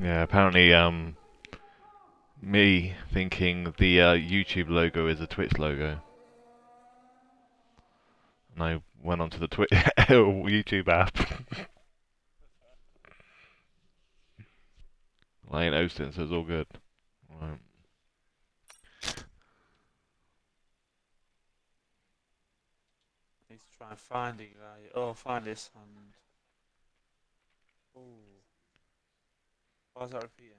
Yeah, apparently, me thinking the YouTube logo is a Twitch logo, and I went onto the YouTube app. I ain't hosting, so it's all good. Right. Need to try and find it, right? Oh, find this and. Oh, why is that repeating?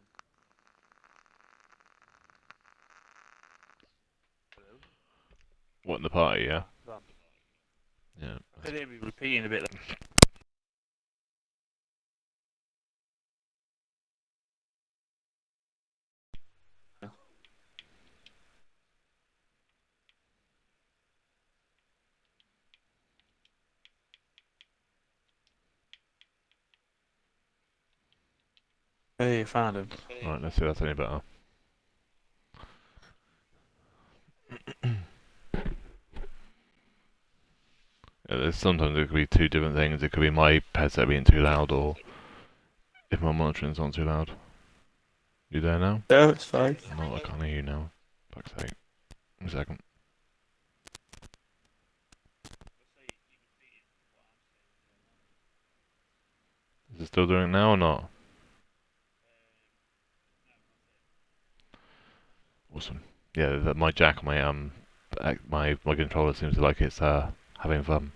Hello? What in the party? Yeah. Done. Yeah. I could hear me repeating a bit. There. Hey, found him. Right. Let's see if that's any better. Sometimes it could be two different things. It could be my headset being too loud, or if my monitoring's not too loud. You there now? No, it's fine. No, I can't hear you now. Fuck's sake. A second. Is it still doing it now or not? Awesome. Yeah, my jack, my controller seems to like it's having fun.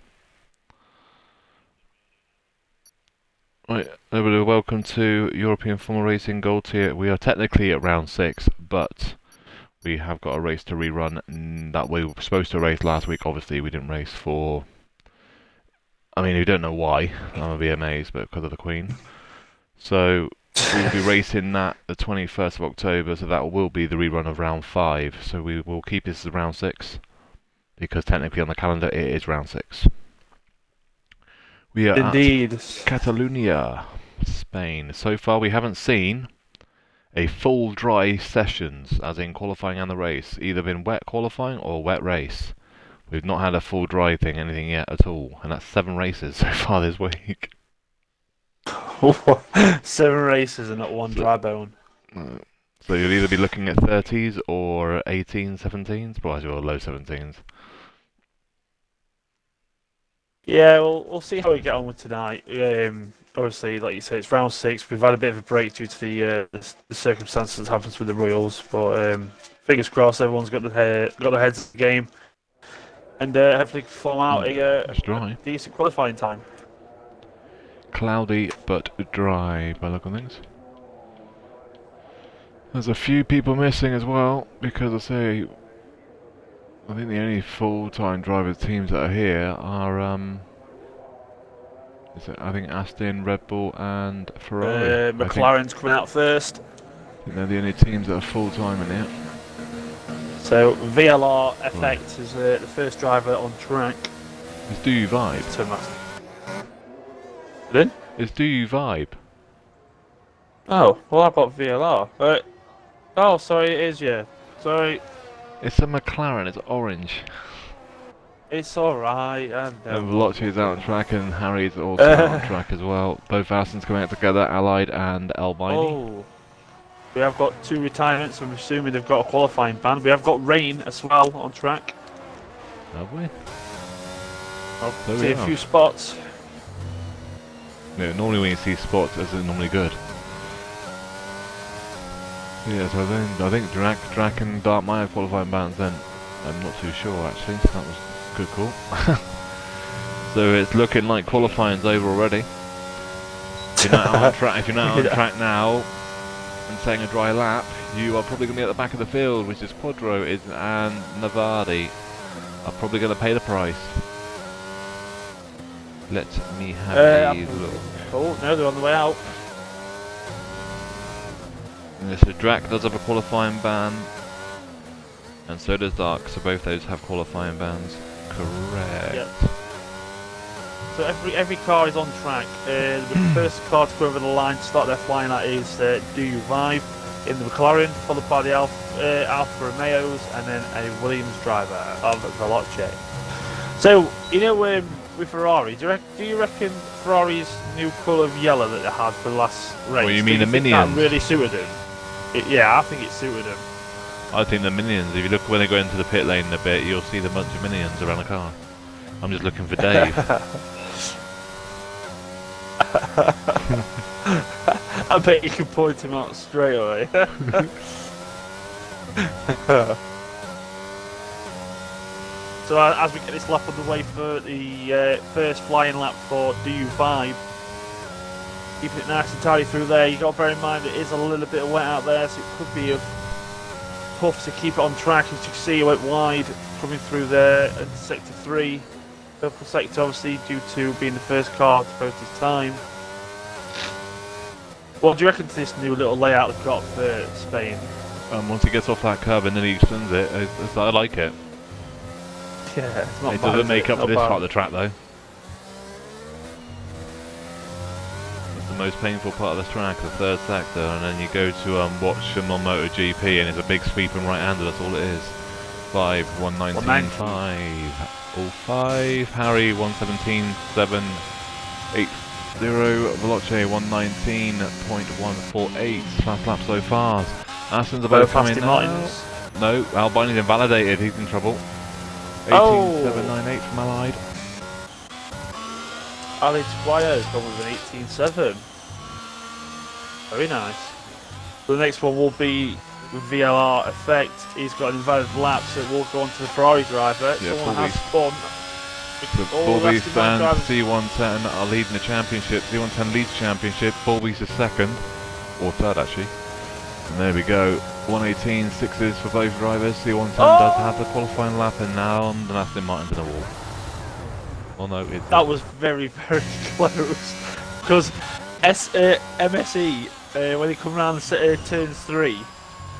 Right, everybody, welcome to European Formula Racing Gold Tier. We are technically at round 6, but we have got a race to rerun that we were supposed to race last week. Obviously, we didn't race for. I mean, we don't know why. I'm a VMAs, but because of the Queen. So we'll be racing that the 21st of October. So that will be the rerun of round 5. So we will keep this as round 6 because technically on the calendar it is round 6. We are Indeed. at Catalonia, Spain. So far, we haven't seen a full dry sessions, as in qualifying and the race. Either been wet qualifying or wet race. We've not had a full dry anything yet at all, and that's 7 races so far this week. 7 races and not one dry bone. So you'll either be looking at 30s or 18s, 17s, probably low 17s. Yeah, we'll see how we get on with tonight. Obviously, like you say, it's round 6. We've had a bit of a break due to the circumstances that happens with the Royals, but fingers crossed, everyone's got their heads in the game, and hopefully form out It's dry. a decent qualifying time. Cloudy but dry by the look of things. There's a few people missing as well because I think the only full-time drivers teams that are here are I think Aston, Red Bull, and Ferrari. McLaren's coming out first. I think they're the only teams that are full-time in here. So VLR Effect is the first driver on track. It's Do You Vibe. Then? It's Do You Vibe. Oh, well, I've got VLR. Oh, sorry, it is, yeah. Sorry. It's a McLaren, it's orange. It's alright. And Veloci out on track and Harry's also out on track as well. Both Astons coming out together, Allied and Albini. Oh. We have got 2 retirements, I'm assuming they've got a qualifying ban. We have got Rain as well on track. Have we? I'll see a few spots. Yeah, normally when you see spots, it's normally good. Yeah, so I think Drac and Dart might have qualifying bans then. I'm not too sure actually. That was a good call. So it's looking like qualifying's over already. If you're not on track now and saying a dry lap, you are probably going to be at the back of the field, which is Quadro and Navardi are probably going to pay the price. Let me have a look. Oh no, they're on the way out. So Drac does have a qualifying ban, and so does Dark, so both those have qualifying bans. Correct. Yep. So every car is on track. The first car to go over the line to start their flying, that is Do You Vibe in the McLaren, followed by the Alfa Romeos, and then a Williams driver of Veloce. So, with Ferrari, do you reckon Ferrari's new colour of yellow that they had for the last race? Well, you do mean you the think that minions? really suited him? Yeah, I think it suited him. I think the minions. If you look when they go into the pit lane a bit, you'll see the bunch of minions around the car. I'm just looking for Dave. I bet you can point him out straight away. So as we get this lap on the way for the first flying lap for DU5, keeping it nice and tidy through there. You got to bear in mind it is a little bit of wet out there, so it could be tough to keep it on track. As you can see, it went wide coming through there into sector 3. Purple sector, obviously, due to being the first car to post his time. What do you reckon to this new little layout they've got for Spain? Once he gets off that curb and then he extends it, I like it. Yeah, it's not It bad, doesn't make up for Not this bad. part of the track though. It's the most painful part of the track, the third sector, and then you go to watch him on MotoGP and it's a big sweeping right-hander, that's all it is. 5, 119, 5, all 5, Harry 117, 7, 8, 0, Veloce 119.148, fast lap so far. Aston's about to come in now. No, Albini's invalidated, he's in trouble. 18.798 from Allied. Ali Squire's gone with an 18.7. Very nice. The next one will be with VLR effect. He's got an invalid lap, so it will go on to the Ferrari driver. Yeah, Someone has spun. So Bulby's and C110 are leading the championship. C110 leads the championship. Bulby's is second, or third actually. And there we go. 118 sixes for both drivers. C110 does have the qualifying lap, and now the Aston Martin's in the wall. Well, no, that was very, very close. Because MSE, when they come around turn 3,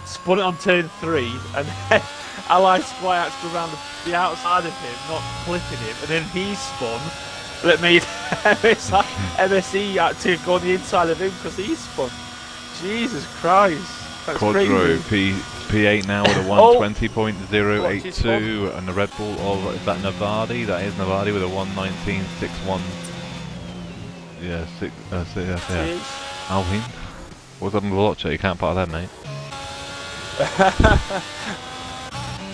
spun it on turn 3, and then Ally Squire had to go around the outside of him, not clipping him, and then he spun. That made MSE had to go on the inside of him because he spun. Jesus Christ. That's Quadro crazy. P8 now with a 120.082, and the Red Bull of, is that Navardi? That is Navardi with a 119.61. Yeah, yeah. Alvin. What's up in Veloce? You can't part of that, mate.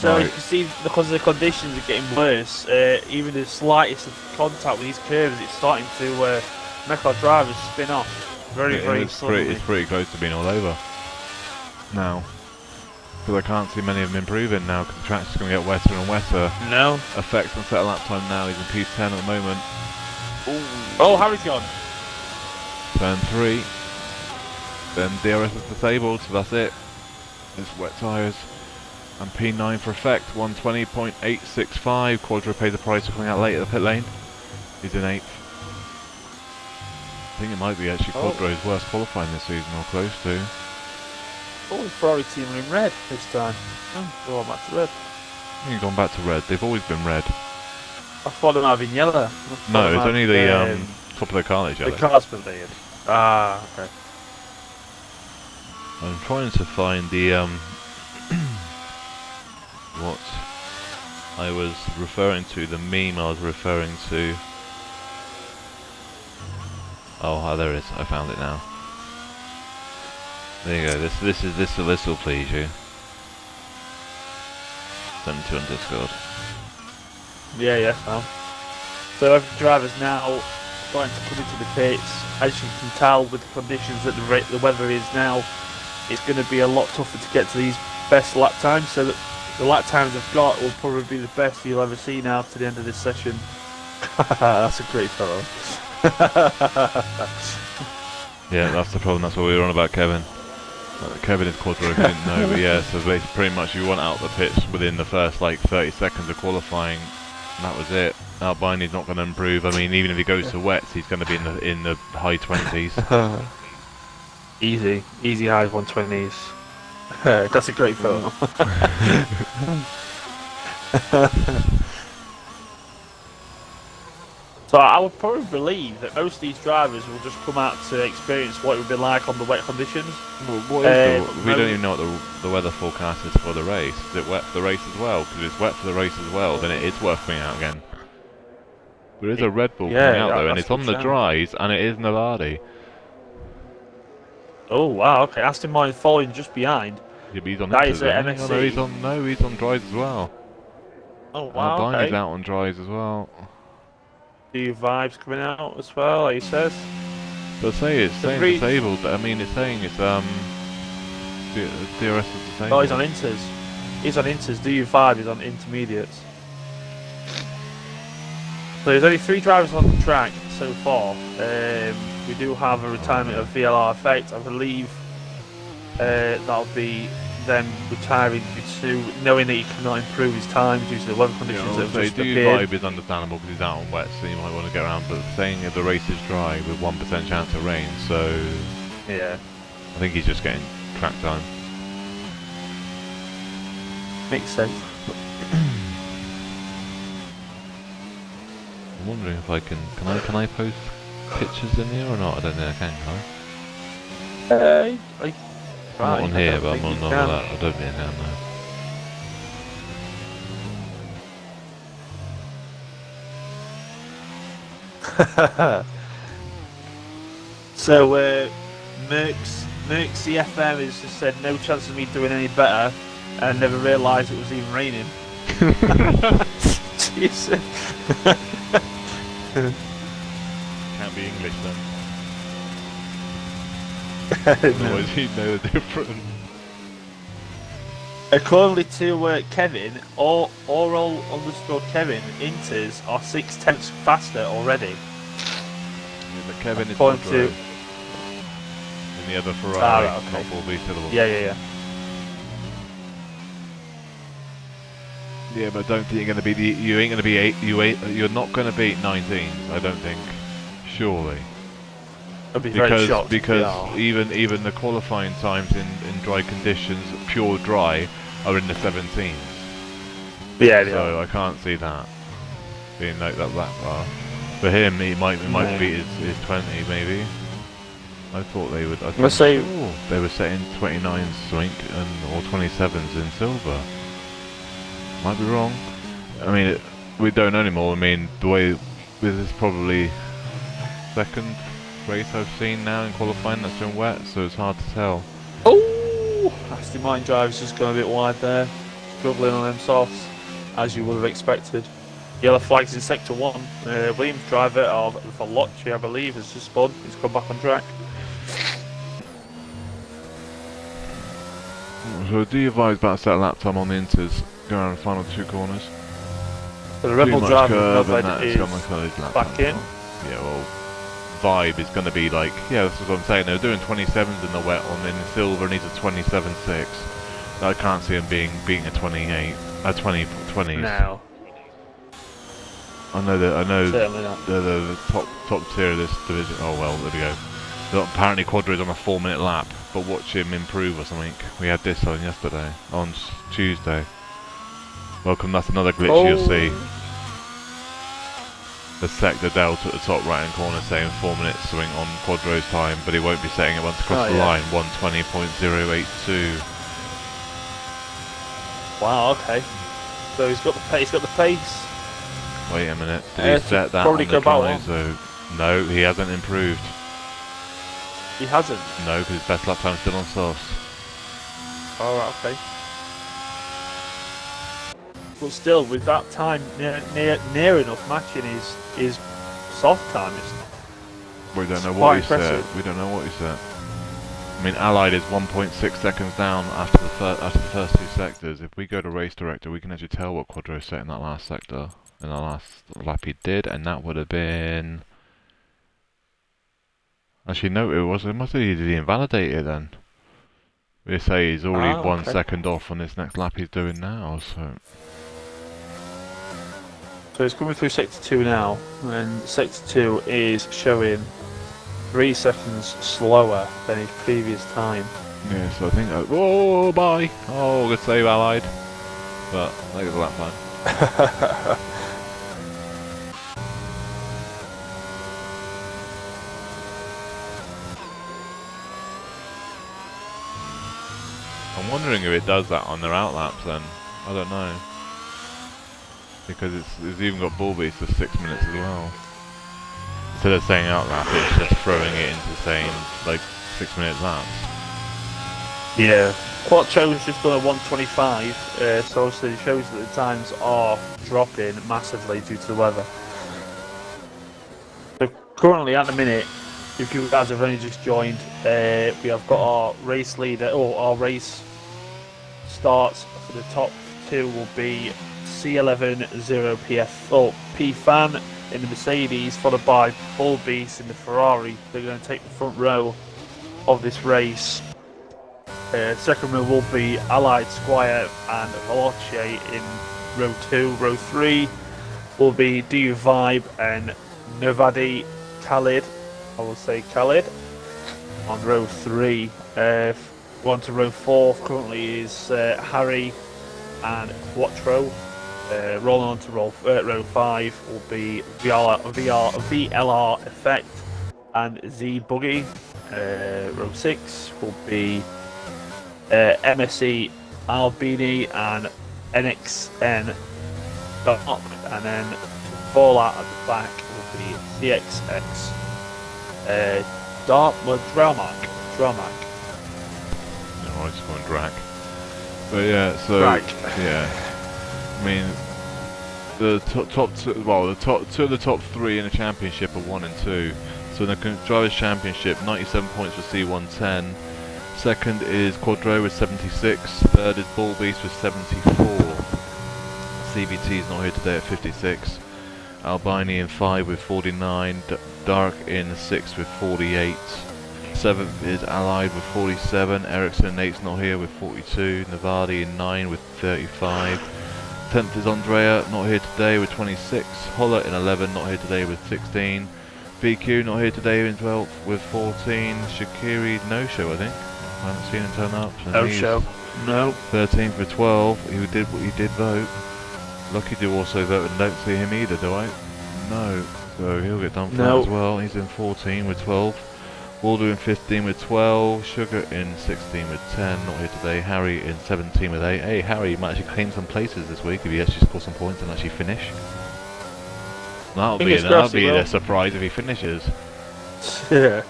So right. You can see because the conditions are getting worse, even the slightest of contact with these curves, it's starting to make our drivers spin off very slowly. It's pretty close to being all over now. Because I can't see many of them improving now, because the track's just going to get wetter and wetter. No. Effects on set lap time now, he's in P10 at the moment. Ooh. Oh, Harry's gone. Turn 3. Then DRS is disabled, so that's it. It's wet tyres. And P9 for effect, 120.865. Quadro pays the price for coming out late at the pit lane. He's in 8th. I think it might be actually Quadro's worst qualifying this season, or close to. Oh, the Ferrari team are in red this time. Oh, they're all back to red. You've gone back to red, they've always been red. I thought they might have been yellow. No, it's only the top of the car that's yellow. The car's been laid. Ah, okay. I'm trying to find the what I was referring to, the meme I was referring to. Oh, there it is. I found it now. There you go. This will please you. Send it to on Discord. Yeah, Sam. So every driver's now starting to come into the pits. As you can tell with the conditions that the weather is now, it's going to be a lot tougher to get to these best lap times. So that the lap times I've got will probably be the best you'll ever see now to the end of this session. That's a great fellow. Yeah, that's the problem. That's what we were on about, Kevin. Kevin is Quadro, if you didn't know, but yeah, so pretty much you want out the pits within the first like 30 seconds of qualifying, and that was it. Albini's not going to improve. I mean, even if he goes to wets, he's going to be in the high 20s. Easy high 120s. That's a great photo. So I would probably believe that most of these drivers will just come out to experience what it would be like on the wet conditions. Well, we don't even know what the weather forecast is for the race. Is it wet for the race as well? Because if it's wet for the race as well, then it is worth coming out again. There is a Red Bull coming Yeah, out though, and that's it's a good on the shout. dries, and it is Navadi. Oh wow, okay. Aston Martin following just behind. Yeah, but he's on That inters, is isn't he? Oh no, MSC. he's on dries as well. Oh wow, Blimey's okay. out on dries as well. The vibes coming out as well, like he says. But say it's The saying three. disabled. I mean, it's saying it's DRS is Oh, he's on disabled. inters. He's on inters. DU5 is on intermediates. So there's only 3 drivers on the track so far. We do have a retirement of VLR effect. I believe that'll be them retiring due to knowing that he cannot improve his time due to the weather Yeah, conditions I that would have say just do appeared. vibe is understandable because he's out on wet, so you might want to get around. But saying if the race is dry with 1% chance of rain, so Yeah, I think he's just getting track time. makes sense. I'm wondering if I can I post pictures in here or not? I don't think I can I? Like, I'm not on I here, don't but I'm think on you all can. that. I don't think I can though. So, Merck's CFM has just said no chance of me doing any better, and never realised it was even raining. Jesus. Can't be English then. Otherwise he'd know the difference. According to Kevin, oral underscore Kevin, inters are 6/10 faster already. Yeah, but Kevin is According Quattro. to In the other Ferrari, right, okay. not 4B syllables. yeah. Yeah, but I don't think you're going to be you ain't going to be you're not going to beat 19s. I don't think. Surely. I'd be very shocked. Because Yeah. even the qualifying times in dry conditions, pure dry, are in the 17s. Yeah, So I can't see that being like that far. For him, he might beat his 20 maybe. I thought they would. Let's say sure they were setting 29s something or 27s in silver. Might be wrong. I mean, we don't know anymore. I mean, the way this is probably second race I've seen now in qualifying that's been wet, so it's hard to tell. oh, Aston Martin driver's just gone a bit wide there, struggling on them softs, as you would have expected. Yellow flags in sector 1. Williams driver of Veloci, I believe, has just spun. He's come back on track. So DUI is about to set a lap time on the inters, go around the final 2 corners. So the Rebel driver curve and Noved that's is got my coloured lap back time in. on. Yeah, well, vibe is going to be like, yeah, this is what I'm saying. They're doing 27s in the wet one, in silver needs a 27.6. I can't see him beating a 28, a 20s. No, I know certainly not. the top tier of this division. Oh well, there we go. Apparently Quadra is on a 4-minute lap, but watch him improve or something. We had this on yesterday, on Tuesday. Welcome, that's another glitch you'll see. The sector delta at the top right hand corner saying 4 minutes swing on Quadro's time, but he won't be setting it once across the line, 1:20.082. Wow, okay. So he's got the pace. Wait a minute, did he set that on probably the go about drive? So, no, he hasn't improved. He hasn't. No, because his best lap time's still on softs. Alright, okay. But still, with that time near enough matching his soft time, We don't know It's what quite he set. impressive. We don't know what he set. I mean, Allied is 1.6 seconds down after the first 2 sectors. If we go to race director, we can actually tell what Quadro set in that last sector, in the last lap he did, and that would have been. Actually, no, it was. It must have been invalidated then. We say he's already 1 second off on this next lap he's doing now. So he's coming through sector 2 now, and sector 2 is showing 3 seconds slower than his previous time. yeah, so I think. Oh, bye. Oh, good save, Allied. But there goes the lap time. I'm wondering if it does that on their outlaps then. I don't know. because it's even got Bull Beast for 6 minutes as well. Instead of saying outlap, it's just throwing it into saying like 6 minute laps. Yeah. Quattro's just done a 125, so obviously it shows that the times are dropping massively due to the weather. So currently, at the minute, if you guys have only just joined, we have got our race leader, or our race starts for the top two will be C11 0PF or P Fan in the Mercedes, followed by Bull Beast in the Ferrari. They're going to take the front row of this race. Second row will be Allied Squire and Veloce in row 2. Row 3 will be DU Vibe and Novadi Khalid. I will say Khalid on row 3. On to row 4 currently is Harry and Quattro. Rolling on to row 5 will be VLR Effect and Z Buggy. Row 6 will be MSE Albini and NXN Dark, and then Fallout at the back will be CXX Dramac. No, I just going Drac. But yeah, so Right. yeah, I mean the top two, well, the two of the top 3 in the championship are 1 and 2. So in the Drivers' Championship, 97 points for C110. Second is Quadro with 76. Third is Bull Beast with 74. CVT is not here today at 56. Albini in 5 with 49. Dark in 6th with 48. 7th is Allied with 47. Ericsson 8's not here with 42. Navadi in 9 with 35. 10th is Andrea, not here today with 26. Holler in 11, not here today with 16. BQ not here today in 12th with 14. Shakiri no show, I think. I haven't seen him turn up. So No show. No. 13th with 12. He did vote. Lucky do also vote, and don't see him either, do I? No. So he'll get done for that as well. He's in 14 with 12. Waldo in 15 with 12. Sugar in 16 with 10. Not here today. Harry in 17 with 8. Hey Harry, you might actually claim some places this week if you actually score some points and actually finish. That'll be a surprise if he finishes. Yeah.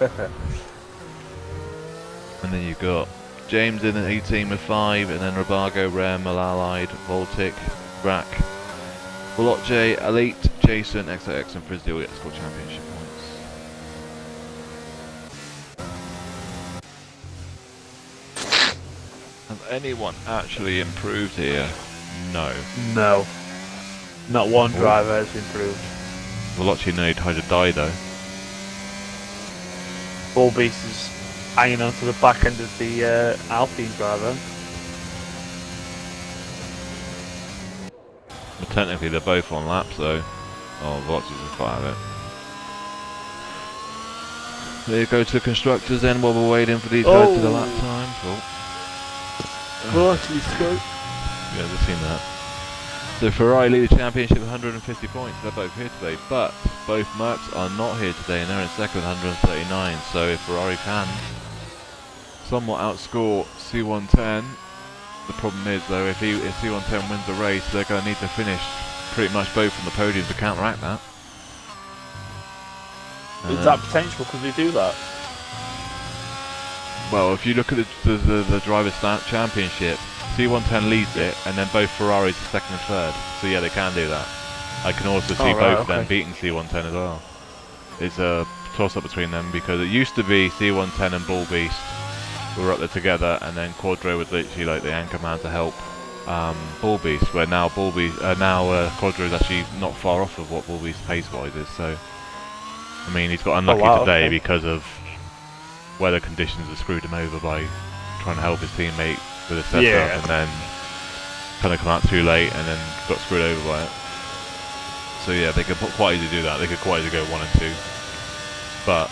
And then you've got James in at 18 with 5, and then Rabago, Rem, Alalide, Voltic, Rack, Veloce, Elite, Jason, XOX, and Frisdale all get score championship points. Has anyone actually improved here? No. No. Not one driver has improved. Veloce no tried to die though. Bull Beast is hanging on to the back end of the Alpine driver. But technically they're both on laps though. Oh, Veloci's just quite out of it. There you go to the constructors then while we're waiting for these guys to the lap times. Veloci's good. You guys have seen that. So Ferrari lead the championship with 150 points. They're both here today, but both Mercs are not here today, and they're in second with 139. So if Ferrari can somewhat outscore C110, the problem is though, if C110 wins the race, they're going to need to finish pretty much both on the podium to counteract that. Is that potential? Could they do that? Well, if you look at the Drivers' Championship, C110 leads it, and then both Ferraris are second and third. So yeah, they can do that. I can also see both of them beating C110 as well. It's a toss-up between them because it used to be C110 and Bull Beast were up there together, and then Quadro was literally like the anchor man to help Bull Beast. Where now Quadro is actually not far off of what Bull Beast pace-wise is. So I mean, he's got unlucky today because of weather conditions that screwed him over by trying to help his teammate with a setup, and then kind of come out too late and then got screwed over by it. So yeah, they could quite easily do that. They could quite easily go 1 and 2, but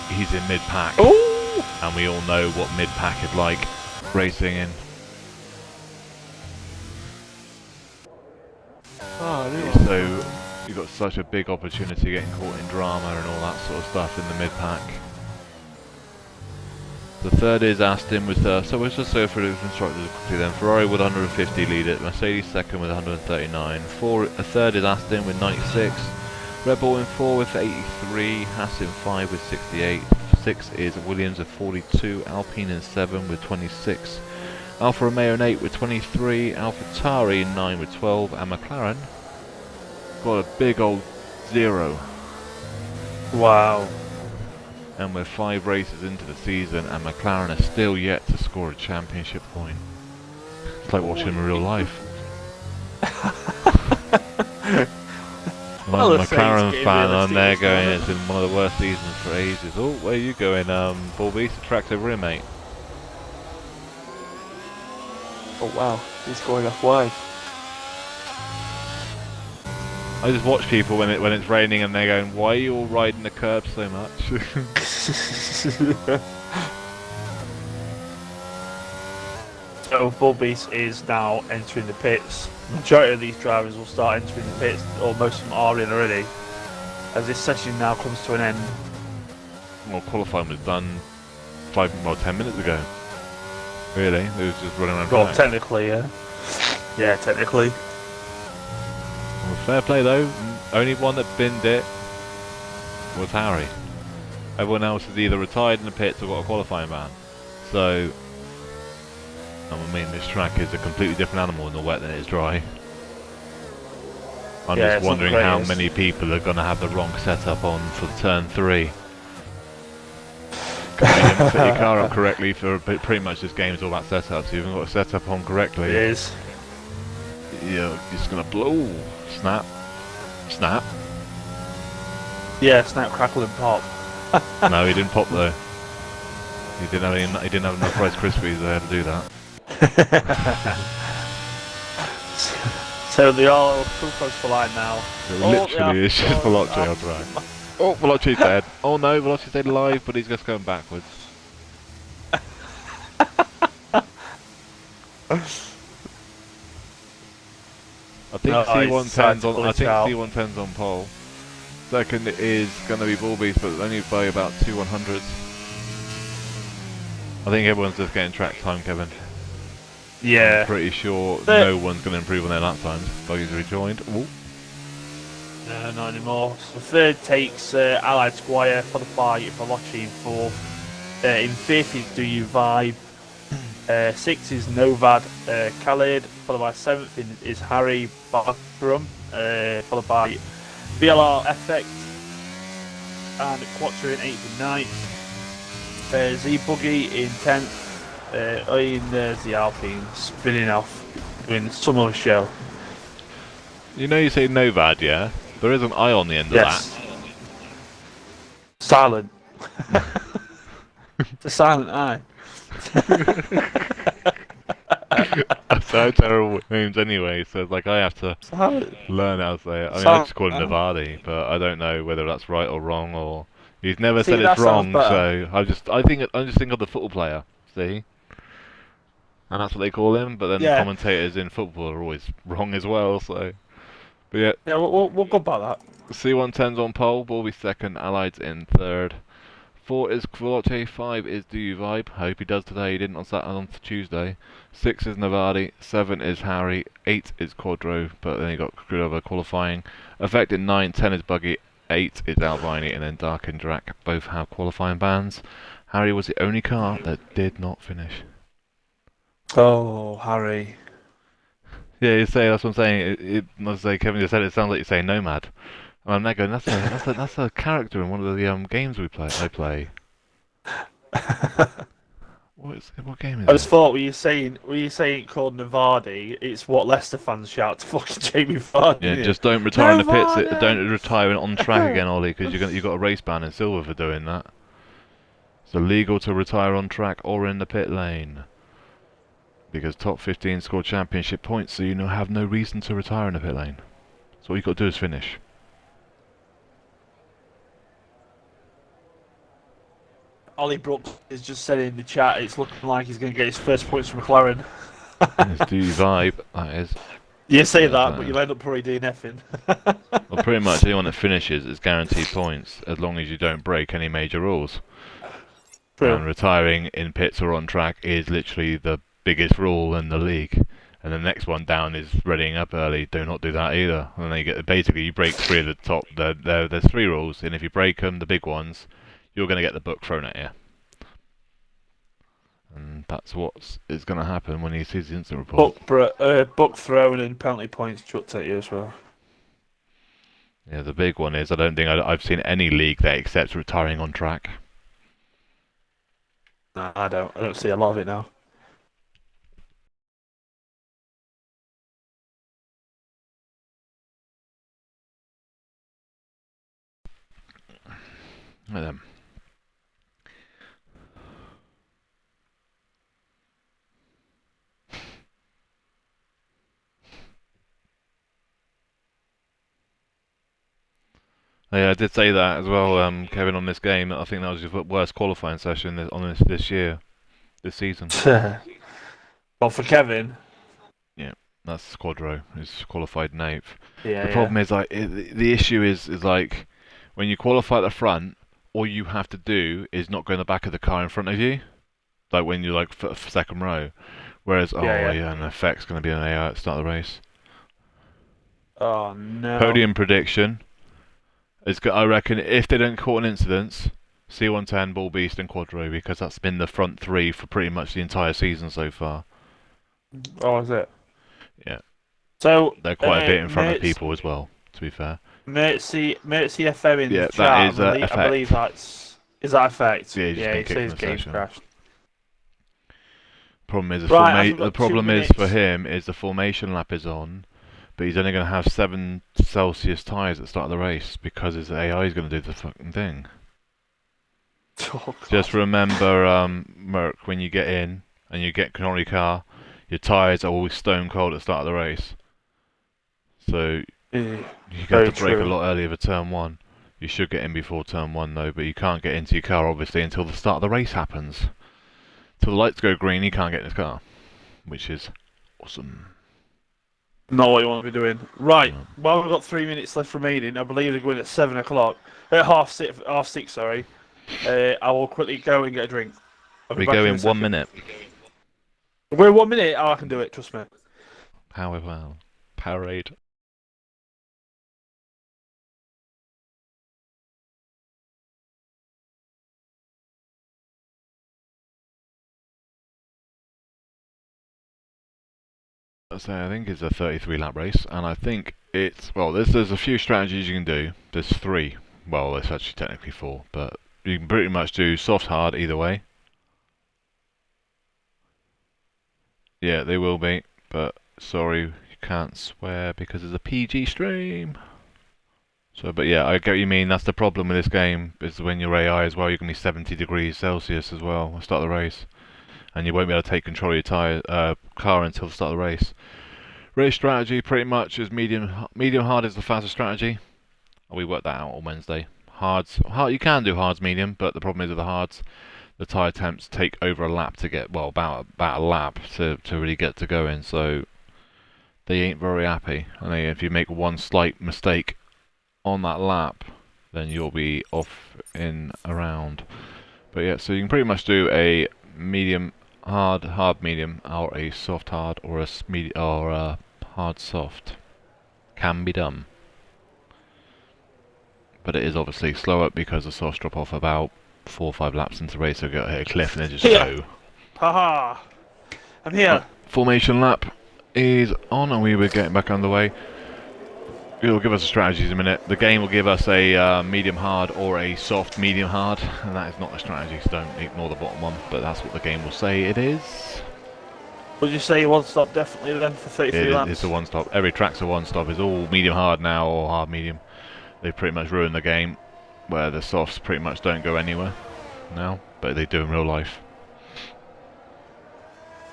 he's in mid-pack, and we all know what mid-pack is like racing in. So you've got such a big opportunity getting caught in drama and all that sort of stuff in the mid-pack. The third is Aston with, so we'll just go through the constructors quickly then. Ferrari with 150 lead it, Mercedes second with 139. A third is Aston with 96. Red Bull in 4 with 83, Haas in 5 with 68. 6 is Williams with 42, Alpine in 7 with 26. Alfa Romeo in 8 with 23, AlphaTauri in 9 with 12, and McLaren got a big old 0. Wow. And we're 5 races into the season and McLaren are still yet to score a championship point. It's like watching them in real life. I'm a McLaren fan and they're going, it's been one of the worst seasons for ages. Oh, where are you going, Ball Beast? The track's over here, mate. Oh wow, he's going off wide. I just watch people when it's raining and they're going, why are you all riding the curb so much? So Bubbies is now entering the pits. The majority of these drivers will start entering the pits, or most of them are in already, as this session now comes to an end. Well, qualifying was done 10 minutes ago. Really? It was just running around. Well, technically, yeah. Yeah, technically. Well, fair play though. Only one that binned it was Harry. Everyone else is either retired in the pits or got a qualifying ban. So, I mean, this track is a completely different animal in the wet than it is dry. I'm just wondering how many people are going to have the wrong setup on for turn 3. You didn't set your car up correctly for pretty much this game is all about setups. You haven't got a setup on correctly. It is. You're just going to blow. Snap. Snap. Yeah, snap, crackle and pop. No, he didn't pop though. He didn't have enough Rice Krispies there to do that. So they all too close for line now. It literally is just Veloce on track. Oh, Veloci's dead. Oh no, Veloci's stayed alive, but he's just going backwards. I think C110's on. I think C110's on pole. Second is going to be Ball Beast, but only by about 2/100. I think everyone's just getting track time, Kevin. Yeah. I'm pretty sure no one's going to improve on their lap times. Buggy's rejoined. Ooh. No, not anymore. So third takes Allied Squire, followed by Veloci in fourth. In fifth is Do You Vibe. Sixth is Novad Khalid, followed by seventh is Harry Bartram, followed by BLR Effect, and Quattro in eighth and ninth. Z Buggy in 10th. There's the Alpine spinning off, doing some other show. You know you say Novad, yeah? There is an I on the end of that. Silent. It's a silent I. That's how terrible names anyway, so it's like I have to learn how to say it. I mean, I just call him Navadi, but I don't know whether that's right or wrong, or he's never said it's wrong. So I just think of the football player. See, and that's what they call him. But then the commentators in football are always wrong as well. So, but yeah, we'll go about that. C110's on pole, Bobby second, Allied's in third. 4 is Veloce, 5 is Do You Vibe. I hope he does today, he didn't on Tuesday. 6 is Navadi, 7 is Harry, 8 is Quadro, but then he got rid of a qualifying. Effect in 9, 10 is Buggy, 8 is Albini, and then Dark and Drac both have qualifying bans. Harry was the only car that did not finish. Oh, Harry. Yeah, you say, that's what I'm saying. As Kevin just said, it sounds like you're saying Nomad. And I'm not going, that's a character in one of the games I play. What game is it? I just thought, were you saying called Navadi? It's what Leicester fans shout to fucking Jamie Vardy. Yeah, just don't retire in the pits. Don't retire on track again, Ollie, because you got a race ban in silver for doing that. It's illegal to retire on track or in the pit lane. Because top 15 score championship points, so you have no reason to retire in the pit lane. So all you got to do is finish. Ollie Brooks is just said in the chat it's looking like he's going to get his first points from McLaren. It's Do You Vibe, that is. You say that, but you'll end up probably DNFing. Well, pretty much anyone that finishes is guaranteed points, as long as you don't break any major rules. True. And retiring in pits or on track is literally the biggest rule in the league. And the next one down is readying up early. Do not do that either. And then you get basically you break 3 of the top. There's 3 rules, and if you break them, the big ones, you're going to get the book thrown at you. And that's what is going to happen when he sees the incident report. Book thrown and penalty points chucked at you as well. Yeah, the big one is I don't think I've seen any league that accepts retiring on track. No, I don't. I don't see a lot of it now. Right then. Yeah, I did say that as well, Kevin, on this game. I think that was your worst qualifying session on this year, this season. Well, for Kevin. Yeah, that's Quadro. He's qualified 9th. Yeah. The problem is the issue is like when you qualify at the front, all you have to do is not go in the back of the car in front of you, like when you're like second row. Whereas an effect's going to be an AI at the start of the race. Oh no. Podium prediction. I reckon if they don't caught an incidents, C110, Bull Beast, and Quadro, because that's been the front 3 for pretty much the entire season so far. Oh, is it? Yeah. So They're quite a bit in front of people as well, to be fair. Mercy FM in the chat. That is I believe that's that effect. Yeah, he says game session. crashed. Problem is Right, the problem is for him is the formation lap is on, but he's only going to have 7 Celsius tyres at the start of the race because his AI is going to do the fucking thing. Oh, Just remember, Merc, when you get in and you get on your car, your tyres are always stone cold at the start of the race. So you have to brake a lot earlier for turn 1. You should get in before turn 1 though, but you can't get into your car obviously until the start of the race happens. Till the lights go green, you can't get in his car, which is awesome. Not what you want to be doing. Right. Well, we've got 3 minutes left remaining. I believe they're going at 7 o'clock. Half six. Sorry. I will quickly go and get a drink. We go in 1 minute. We're in 1 minute. Oh, I can do it. Trust me. Powerade. Powerade. So I think it's a 33 lap race, and I think it's there's a few strategies you can do. There's 3. Well, there's actually technically 4, but you can pretty much do soft, hard either way. Yeah, they will be, but sorry, you can't swear because it's a PG stream. So, but yeah, I get what you mean. That's the problem with this game is when your AI as well, you can be 70 degrees Celsius as well at the start of the race. And you won't be able to take control of your car until the start of the race. Race strategy pretty much is medium hard is the fastest strategy. We worked that out on Wednesday. You can do hards medium, but the problem is with the hards, the tyre temps take over a lap to get about a lap to really get to going. So they ain't very happy. And if you make one slight mistake on that lap, then you'll be off in around. But yeah, so you can pretty much do a medium hard medium, or a soft hard, or a hard soft. Can be done, but it is obviously slower because the softs drop off about 4 or 5 laps into the race, so you hit a cliff and then just go. Haha! I'm here. Formation lap is on, and we were getting back underway. It'll give us a strategy in a minute. The game will give us a medium hard or a soft medium hard, and that is not a strategy, so don't ignore the bottom one, but that's what the game will say it is. Would you say one stop definitely then for 33 laps? It's a one stop. Every track's a one stop. It's all medium hard now or hard medium. They've pretty much ruined the game where the softs pretty much don't go anywhere now, but they do in real life.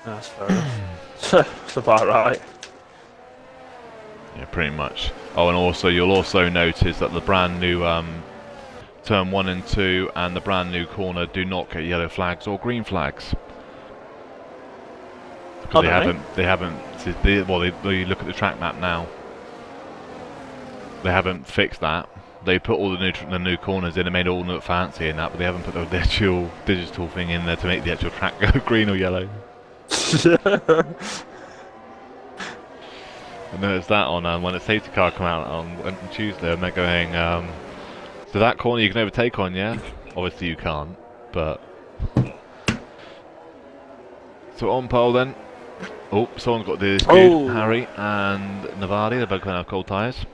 That's fair enough. That's about right. Yeah, pretty much. Oh, and also you'll also notice that the brand new turn 1 and 2 and the brand new corner do not get yellow flags or green flags. Because they haven't. You look at the track map now. They haven't fixed that. They put all the new corners in and made it all look fancy and that, but they haven't put the actual digital thing in there to make the actual track go green or yellow. I noticed that on when the safety car come out on Tuesday, and they're going, so that corner you can overtake on, yeah? Obviously you can't, but... So on pole then. Oh, someone's got this dude, Harry and Navadi, they're both going to have cold tyres.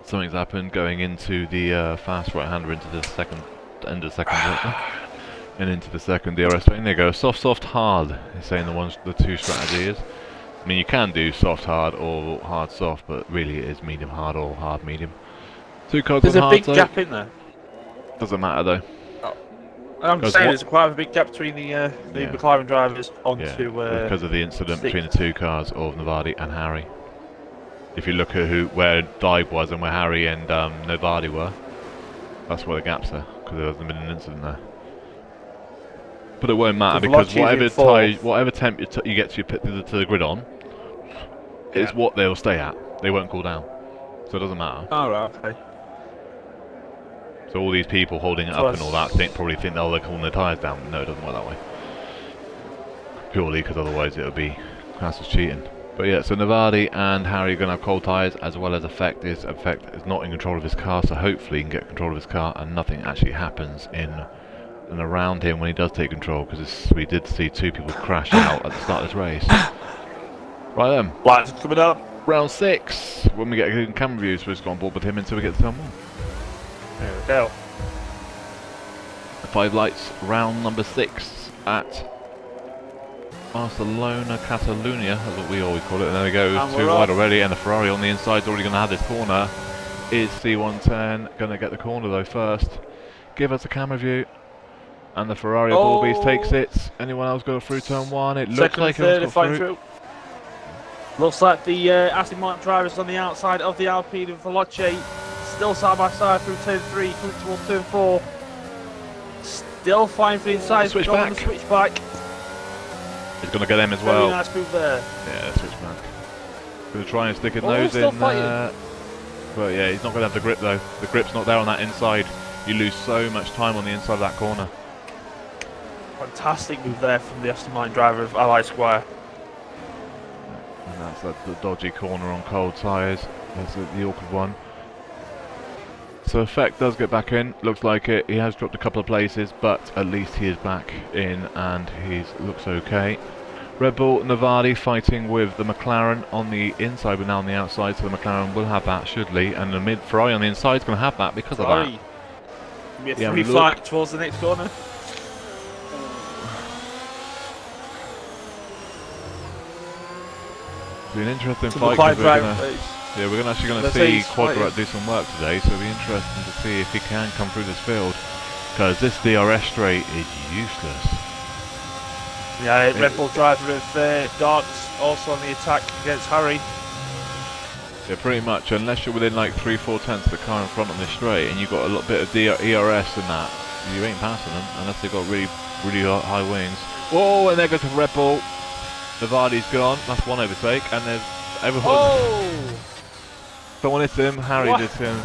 Something's happened going into the fast right-hander into the second, end of the second sector. And into the second DRS lane. There you go, soft, soft, hard, is saying the two strategies. I mean, you can do soft hard or hard soft, but really it is medium hard or hard medium. Two cars There's on a hard big though. Gap in there. Doesn't matter though. I'm Because saying what- there's quite a big gap between the Yeah. McLaren drivers onto. Yeah, because of the incident six. between the two cars of Navadi and Harry. If you look at where Dive was and where Harry and Navadi were, that's where the gaps are, because there hasn't been an incident there. But it won't matter Because because Velocity's in fourth. whatever temp you get to the grid on, is what they'll stay at. They won't cool down, so it doesn't matter. Oh, right, okay. So all these people holding it So up and all that probably think they're cooling their tyres down. No, it doesn't work that way. Purely because otherwise it would be classed as cheating. But yeah, so Navadi and Harry are going to have cold tyres, as well as Effect is not in control of his car, so hopefully he can get control of his car and nothing actually happens in and around him when he does take control, because we did see two people crash out at the start of this race. Right then, Lights coming up. round 6. When we get good camera views, we'll just go on board with him until we get to turn 1. There we go. 5 lights, round number 6 at Barcelona, Catalunya, that's what we always call it. And there we go, And too we're wide off. already, and the Ferrari on the inside is already going to have this corner. Is C110 going to get the corner though first? Give us a camera view. And the Ferrari of Orbeez takes it. Anyone else go through turn 1? It looks Second like and third are it's gone fighting through. through. Looks like the Aston Martin drivers on the outside of the Alpine and Veloce. Still side by side through turn 3, coming towards turn 4. Still fighting for the inside. Switch going on back. the switch back. He's going to get them as Very well. nice move there. Yeah, switch back. Going to try and stick his Oh, nose still in fighting. there. But yeah, he's not going to have the grip though. The grip's not there on that inside. You lose so much time on the inside of that corner. Fantastic move there from the Aston Martin driver of Ally Squire. And that's the dodgy corner on cold tyres. That's the awkward one. So Effect does get back in. Looks like it. He has dropped a couple of places, but at least he is back in and he looks okay. Red Bull Navadi fighting with the McLaren on the inside, but now on the outside, so the McLaren will have that, shouldly. And the mid Ferrari on the inside is going to have that because of that. Be a Yeah, free look. flight towards the next corner. It'll be an interesting To fight. McLaren 'Cause driver. we're actually going to Let's say see he's Quadrat fighting. do some work today, so it'll be interesting to see if he can come through this field. Because this DRS straight is useless. Yeah, Red Bull driver of Darts also on the attack against Harry. Yeah, pretty much. Unless you're within like 3-4 tenths of the car in front on this straight, and you've got a little bit of ERS in that, you ain't passing them unless they've got really high wings. Whoa! And there goes the Red Bull. Navadi's gone. That's one overtake, and there's everyone. Oh! Someone hits him. Harry What? did him.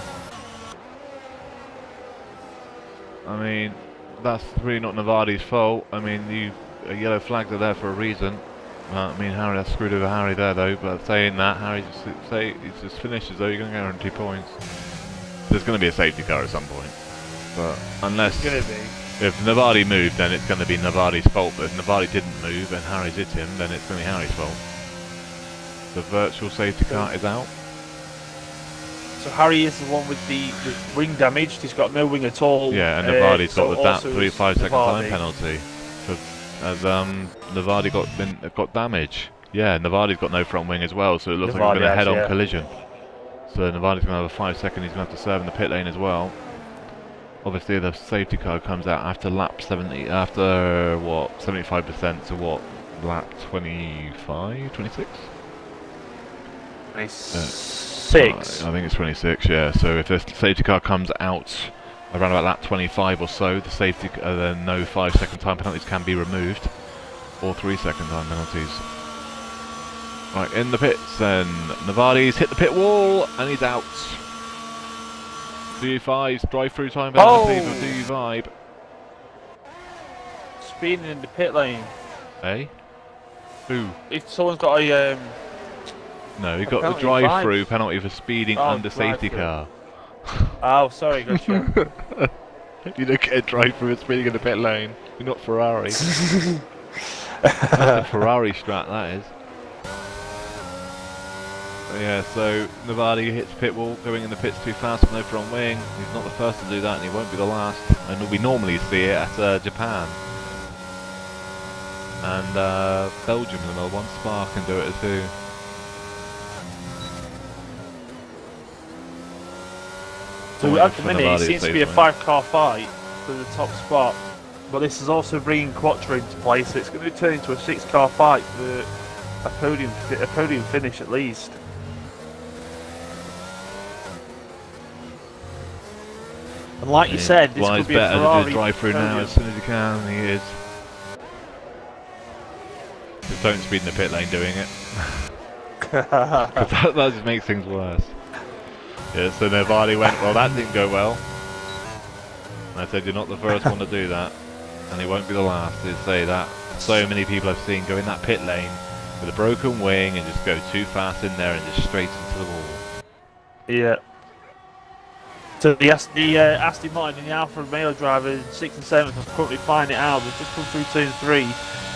I mean, that's really not Navadi's fault. I mean, yellow flags are there for a reason. I mean, Harry, that's screwed over Harry there, though. But saying that, Harry he just finishes, though. You're going to guarantee points. There's going to be a safety car at some point. But unless... It's gonna be. If Navadi moved, then it's going to be Navadi's fault. But if Navadi didn't move and Harry's hit him, then it's going to be Harry's fault. The virtual safety car is out. So Harry is the one with the wing damaged. He's got no wing at all. Yeah, and Navadi's so got that also 5 is second time Navadi. penalty. As Navadi got damage. Yeah, Navadi's got no front wing as well, so it looks like Navadi he's going to has, head-on yeah. collision. So Navadi's going to have a 5 second. He's going to have to serve in the pit lane as well. Obviously, the safety car comes out after lap 70. After what 75% to what lap 25, 26? 26. I think it's 26. Yeah. So if the safety car comes out around about lap 25 or so, the safety then no 5 second time penalties can be removed, or 3 second time penalties. Right, in the pits then, Navadi's hit the pit wall and he's out. DU5's drive-through time penalty for Oh! DU5. Speeding in the pit lane. Eh? Who? If someone's got a No, he A got the penalty drive-through five. penalty for speeding Oh, under safety drive-through. car. Oh, sorry, gotcha. You don't get a drive-through for speeding in the pit lane. You're not Ferrari. That's a Ferrari strat, that is. But yeah, so Navadi hits pit wall, going in the pits too fast with no front wing. He's not the first to do that, and he won't be the last. And we normally see it at Japan. And Belgium in the one Spa can do it too. So Waiting at the for minute, it Navadi to seems to say be a something. 5-car fight for the top spot. But this is also bringing Quattro into play, so it's going to turn into a 6-car fight for a podium finish at least. And like you said, this Well, could it's be a better to Ferrari do drive-through now podium. as soon as you can. He is. Just don't speed in the pit lane doing it. 'Cause that just makes things worse. Yeah, so Navadi went, well, that didn't go well. And I said, you're not the first one to do that. And he won't be the last to say that. So many people I've seen go in that pit lane with a broken wing and just go too fast in there and just straight into the wall. Yeah. So the Aston Martin and the Alfa Romeo drivers, 6th and 7th, have currently finding it out. They've just come through turn 3.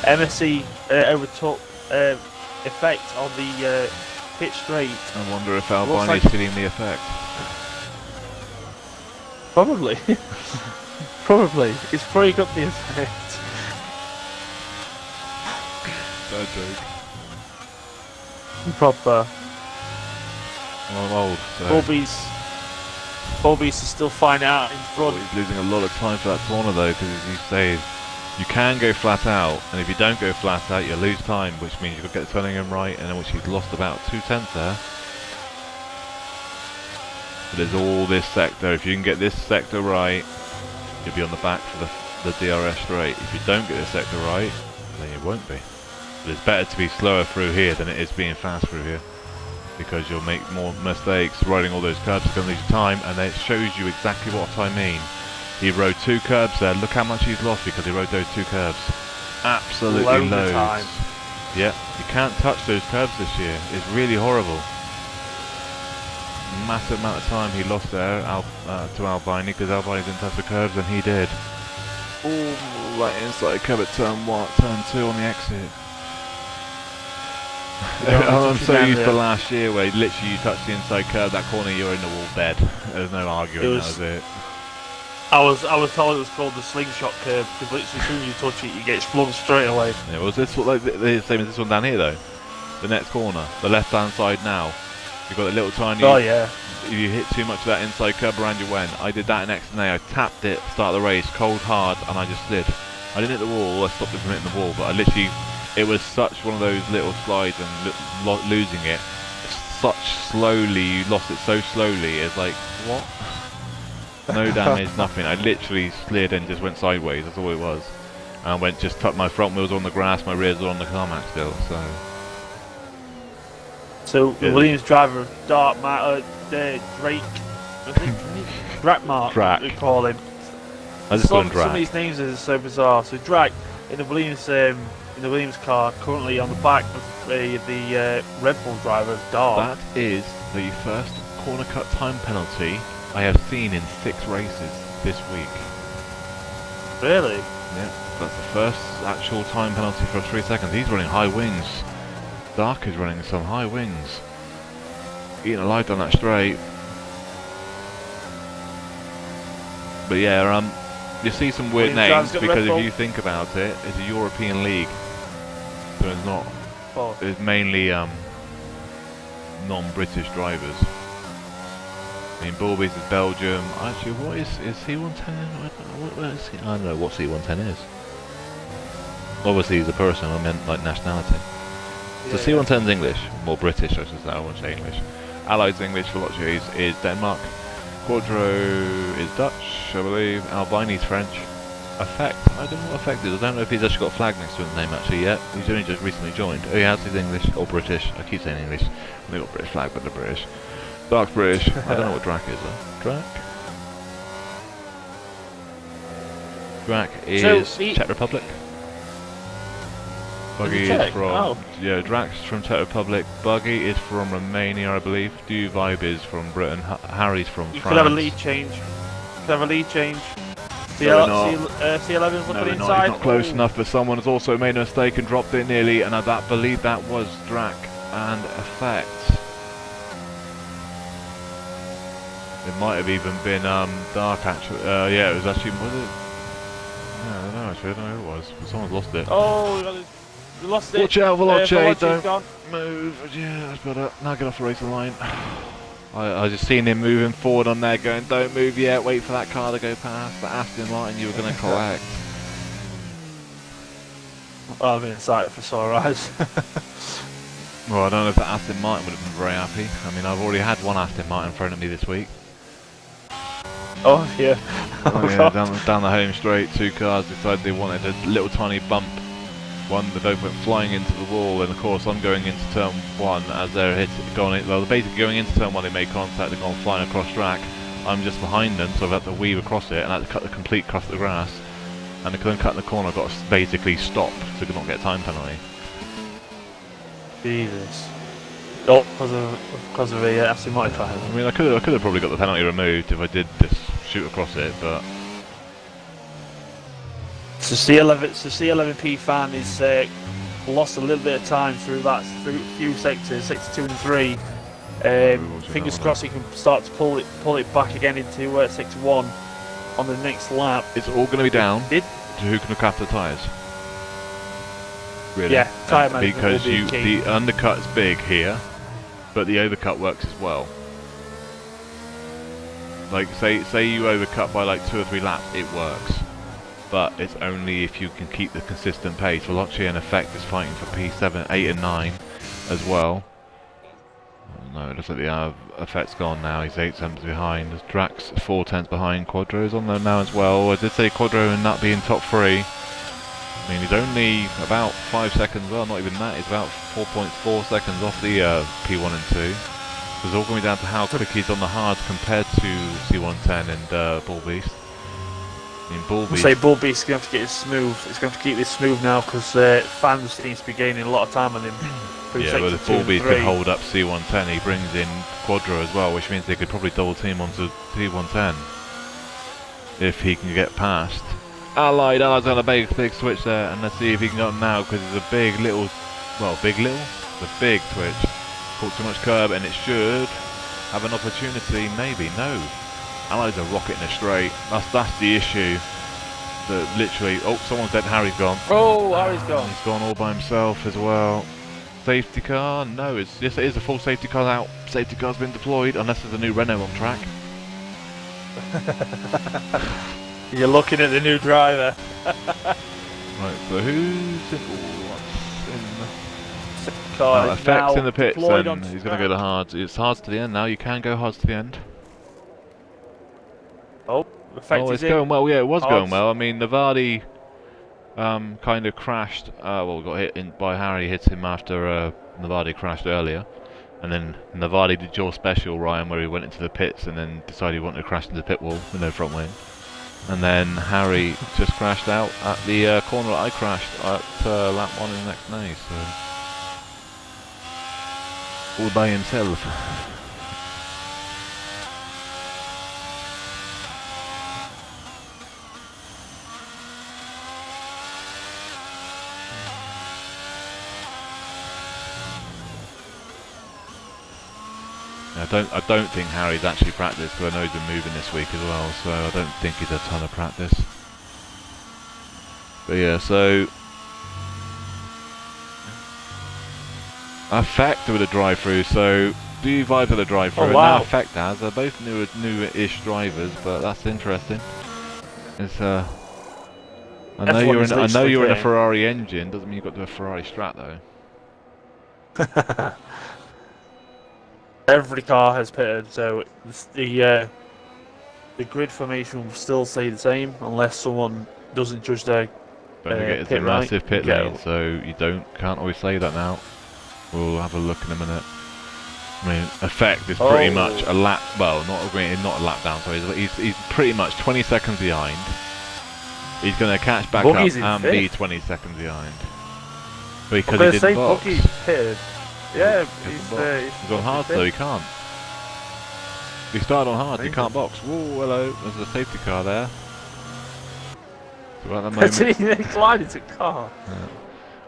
MSC overtook effect on the pit straight. I wonder if Looks Albini's like- feeling the effect. Probably. Probably. It's probably got the effect. Bad joke. Proper. Well, I'm old, so Bobby's is still finding out in well, front. he's losing a lot of time for that corner though, because as you say, you can go flat out, and if you don't go flat out, you lose time, which means you've got to get turning him right, and then which he's lost about 2/10 there. But there's all this sector. If you can get this sector right, you'll be on the back for the DRS straight. If you don't get this sector right, then you won't be. But it's better to be slower through here than it is being fast through here, because you'll make more mistakes riding all those curbs. It's going to lose your time, and it shows you exactly what I mean. He rode 2 curbs there. Look how much he's lost because he rode those 2 curbs. Absolutely Loads of loads. time. Yeah, you can't touch those curbs this year. It's really horrible. Massive amount of time he lost there to Albini, because Albini didn't touch the curbs and he did. Oh, right inside curb at turn 2 on the exit. I'm so used to last year where literally you touch the inside curb, that corner, you're in the wall dead. There's no arguing, that was it. I was told it was called the slingshot curve because literally as soon as you touch it, you get flung straight away. Yeah, was this like the same as this one down here though? The next corner, the left-hand side now. You've got a little tiny. Oh yeah. If you hit too much of that inside curb around you when. I did that in XNA. I tapped it, start the race, cold hard, and I just slid. I didn't hit the wall. I stopped it from hitting the wall, but I literally. It was such one of those little slides and losing it. Such slowly, you lost it so slowly. It's like what? No damage, nothing. I literally slid and just went sideways. That's all it was. And I went just tucked my front wheels on the grass, my rears were on the tarmac still. So Yeah. Williams driver Drake, Drakmark, Drak. we call him. I just Some couldn't of drag. these names are so bizarre. So Drak in the Williams car, currently on the back of the Red Bull driver Dart. That is the first corner cut time penalty I have seen in 6 races this week. Really? Yeah, that's the first actual time penalty for 3 seconds. He's running high wings. Dark is running some high wings. Eating alive down that straight. But yeah, you see some weird Williams names got because Red Bull. if you think about it, it's a European league. So it's not. Oh. It's mainly non-British drivers. I mean, Bulbies is Belgium. Actually, what is C110? What is he? I don't know what C110 is. Obviously, he's a person. I meant like nationality. So C110's English, more British, I should say. I won't say English. Allied's English, Veloce is Denmark. Quadro is Dutch, I believe. Albini's French. Effect. I don't know what Effect is. I don't know if he's actually got a flag next to his name actually yet. He's only just recently joined. Oh, he has his English or British. I keep saying English. They got British flag, but they're British. Dark's British. I don't know what Drac is though. Drac? Drac So, is Czech Republic. Buggy is Czech? from Oh. yeah, Drac's from Czech Republic. Buggy is from Romania, I believe. Vibe is from Britain. Harry's from You France. could have a lead change. Could have a lead change. No, not. C11's looking No, they're inside. not. He's not close Oh. enough, but someone has also made a mistake and dropped it nearly, and I believe that was Drac and Effect. It might have even been Dark actually. Yeah, it was actually. Was it? Yeah, I don't know actually. I don't know who it was. But someone's lost it. Oh, we lost it. Watch out, Veloce! Veloci's gone. Don't move. Yeah, that's better. Now get off the racing line. I just seen him moving forward on there, going, "Don't move yet. Wait for that car to go past." The Aston Martin you were going to collect. Oh, I'm excited for sore eyes. Well, I don't know if the Aston Martin would have been very happy. I mean, I've already had one Aston Martin thrown at me this week. Oh yeah. Oh, yeah, down the home straight, two cars decided they wanted a little tiny bump. One that went flying into the wall, and of course I'm going into turn one as they're basically going into turn one. They made contact, they've gone flying across track. I'm just behind them, so I've had to weave across it and I had to cut the complete across the grass. And because I'm cutting the corner, I've got to basically stop to not get time penalty. Jesus. Oh, because of a Aston Martin car. I mean, I could have probably got the penalty removed if I did just shoot across it, but So C11P fan is lost a little bit of time through a few sectors, sector 2 and 3. Fingers crossed he can start to pull it back again into sector 1 on the next lap. it's all going to be down Did to who can look after the tyres. Really? Yeah, tyre management because will be key. the undercut's big here, but the overcut works as well. Like say you overcut by like 2 or 3 laps, it works. But it's only if you can keep the consistent pace. Veloce and Effect is fighting for P7, 8 and 9 as well. No, it looks like the Effect's gone now. He's 8 tenths behind. Drax 4 tenths behind. Quadro's on there now as well. I did say Quadro and Nut being top 3. I mean, he's only about 5 seconds, well, not even that. He's about 4.4 seconds off the P1 and 2. So it's all going to be down to how quick he's on the hards compared to C110 and Bull Beast. I mean, Bull Beast. Say Bull Beast's going to have to get it smooth. It's going to keep this smooth now because fans seem to be gaining a lot of time on him. Yeah, but if Bull Beast can hold up C110, he brings in Quadro as well, which means they could probably double team onto C110 if he can get past. Allied's got a big switch there, and let's see if he can get him now because it's a big little, it's a big switch. Caught too much curb, and it should have an opportunity. Maybe no. Allies are rocketing it straight. That's the issue. That literally, someone's dead. Harry's gone. Oh, Harry's gone. He's gone all by himself as well. Safety car? No, yes, it is a full safety car out. Safety car's been deployed, unless there's a new Renault on track. You're looking at the new driver. Right, so who's in? What's in? Car is Effects now in the pits, deployed and onto he's going to go to hards. It's hards to the end now. You can go hards to the end. Oh, Effect Oh, is it's going well. Yeah, it was going Hards. well. I mean, Navardi kind of crashed. Well, got hit by Harry. Hit him after Navardi crashed earlier, and then Navardi did your special, Ryan, where he went into the pits and then decided he wanted to crash into the pit wall with no front wing. And then Harry just crashed out at the corner that I crashed at lap 1 in the next day. So all by himself. I don't think Harry's actually practiced, because I know he's been moving this week as well, so I don't think he's a ton of practice. But yeah, so Effect with a drive-through, so do Vibe with a drive-through, and now Effect has. They're both newer-ish drivers, but that's interesting. It's I know you're in a Ferrari engine, doesn't mean you've got to do a Ferrari strat though. Every car has pitted, so the grid formation will still stay the same unless someone doesn't judge their Don't forget it's a pit massive pit Yeah. lane, so you can't always say that now. We'll have a look in a minute. I mean, Effect is pretty much a lap. Well, not a lap down. So he's pretty much 20 seconds behind. He's going to catch back Buggy's in up and be fifth. 20 seconds behind. I'm Because going he to say didn't box. Buggy's pitted. Yeah, He's on hard, so he can't. He started on hard, you can't box. Whoa, hello, there's a safety car there. So at the moment, He collided to car.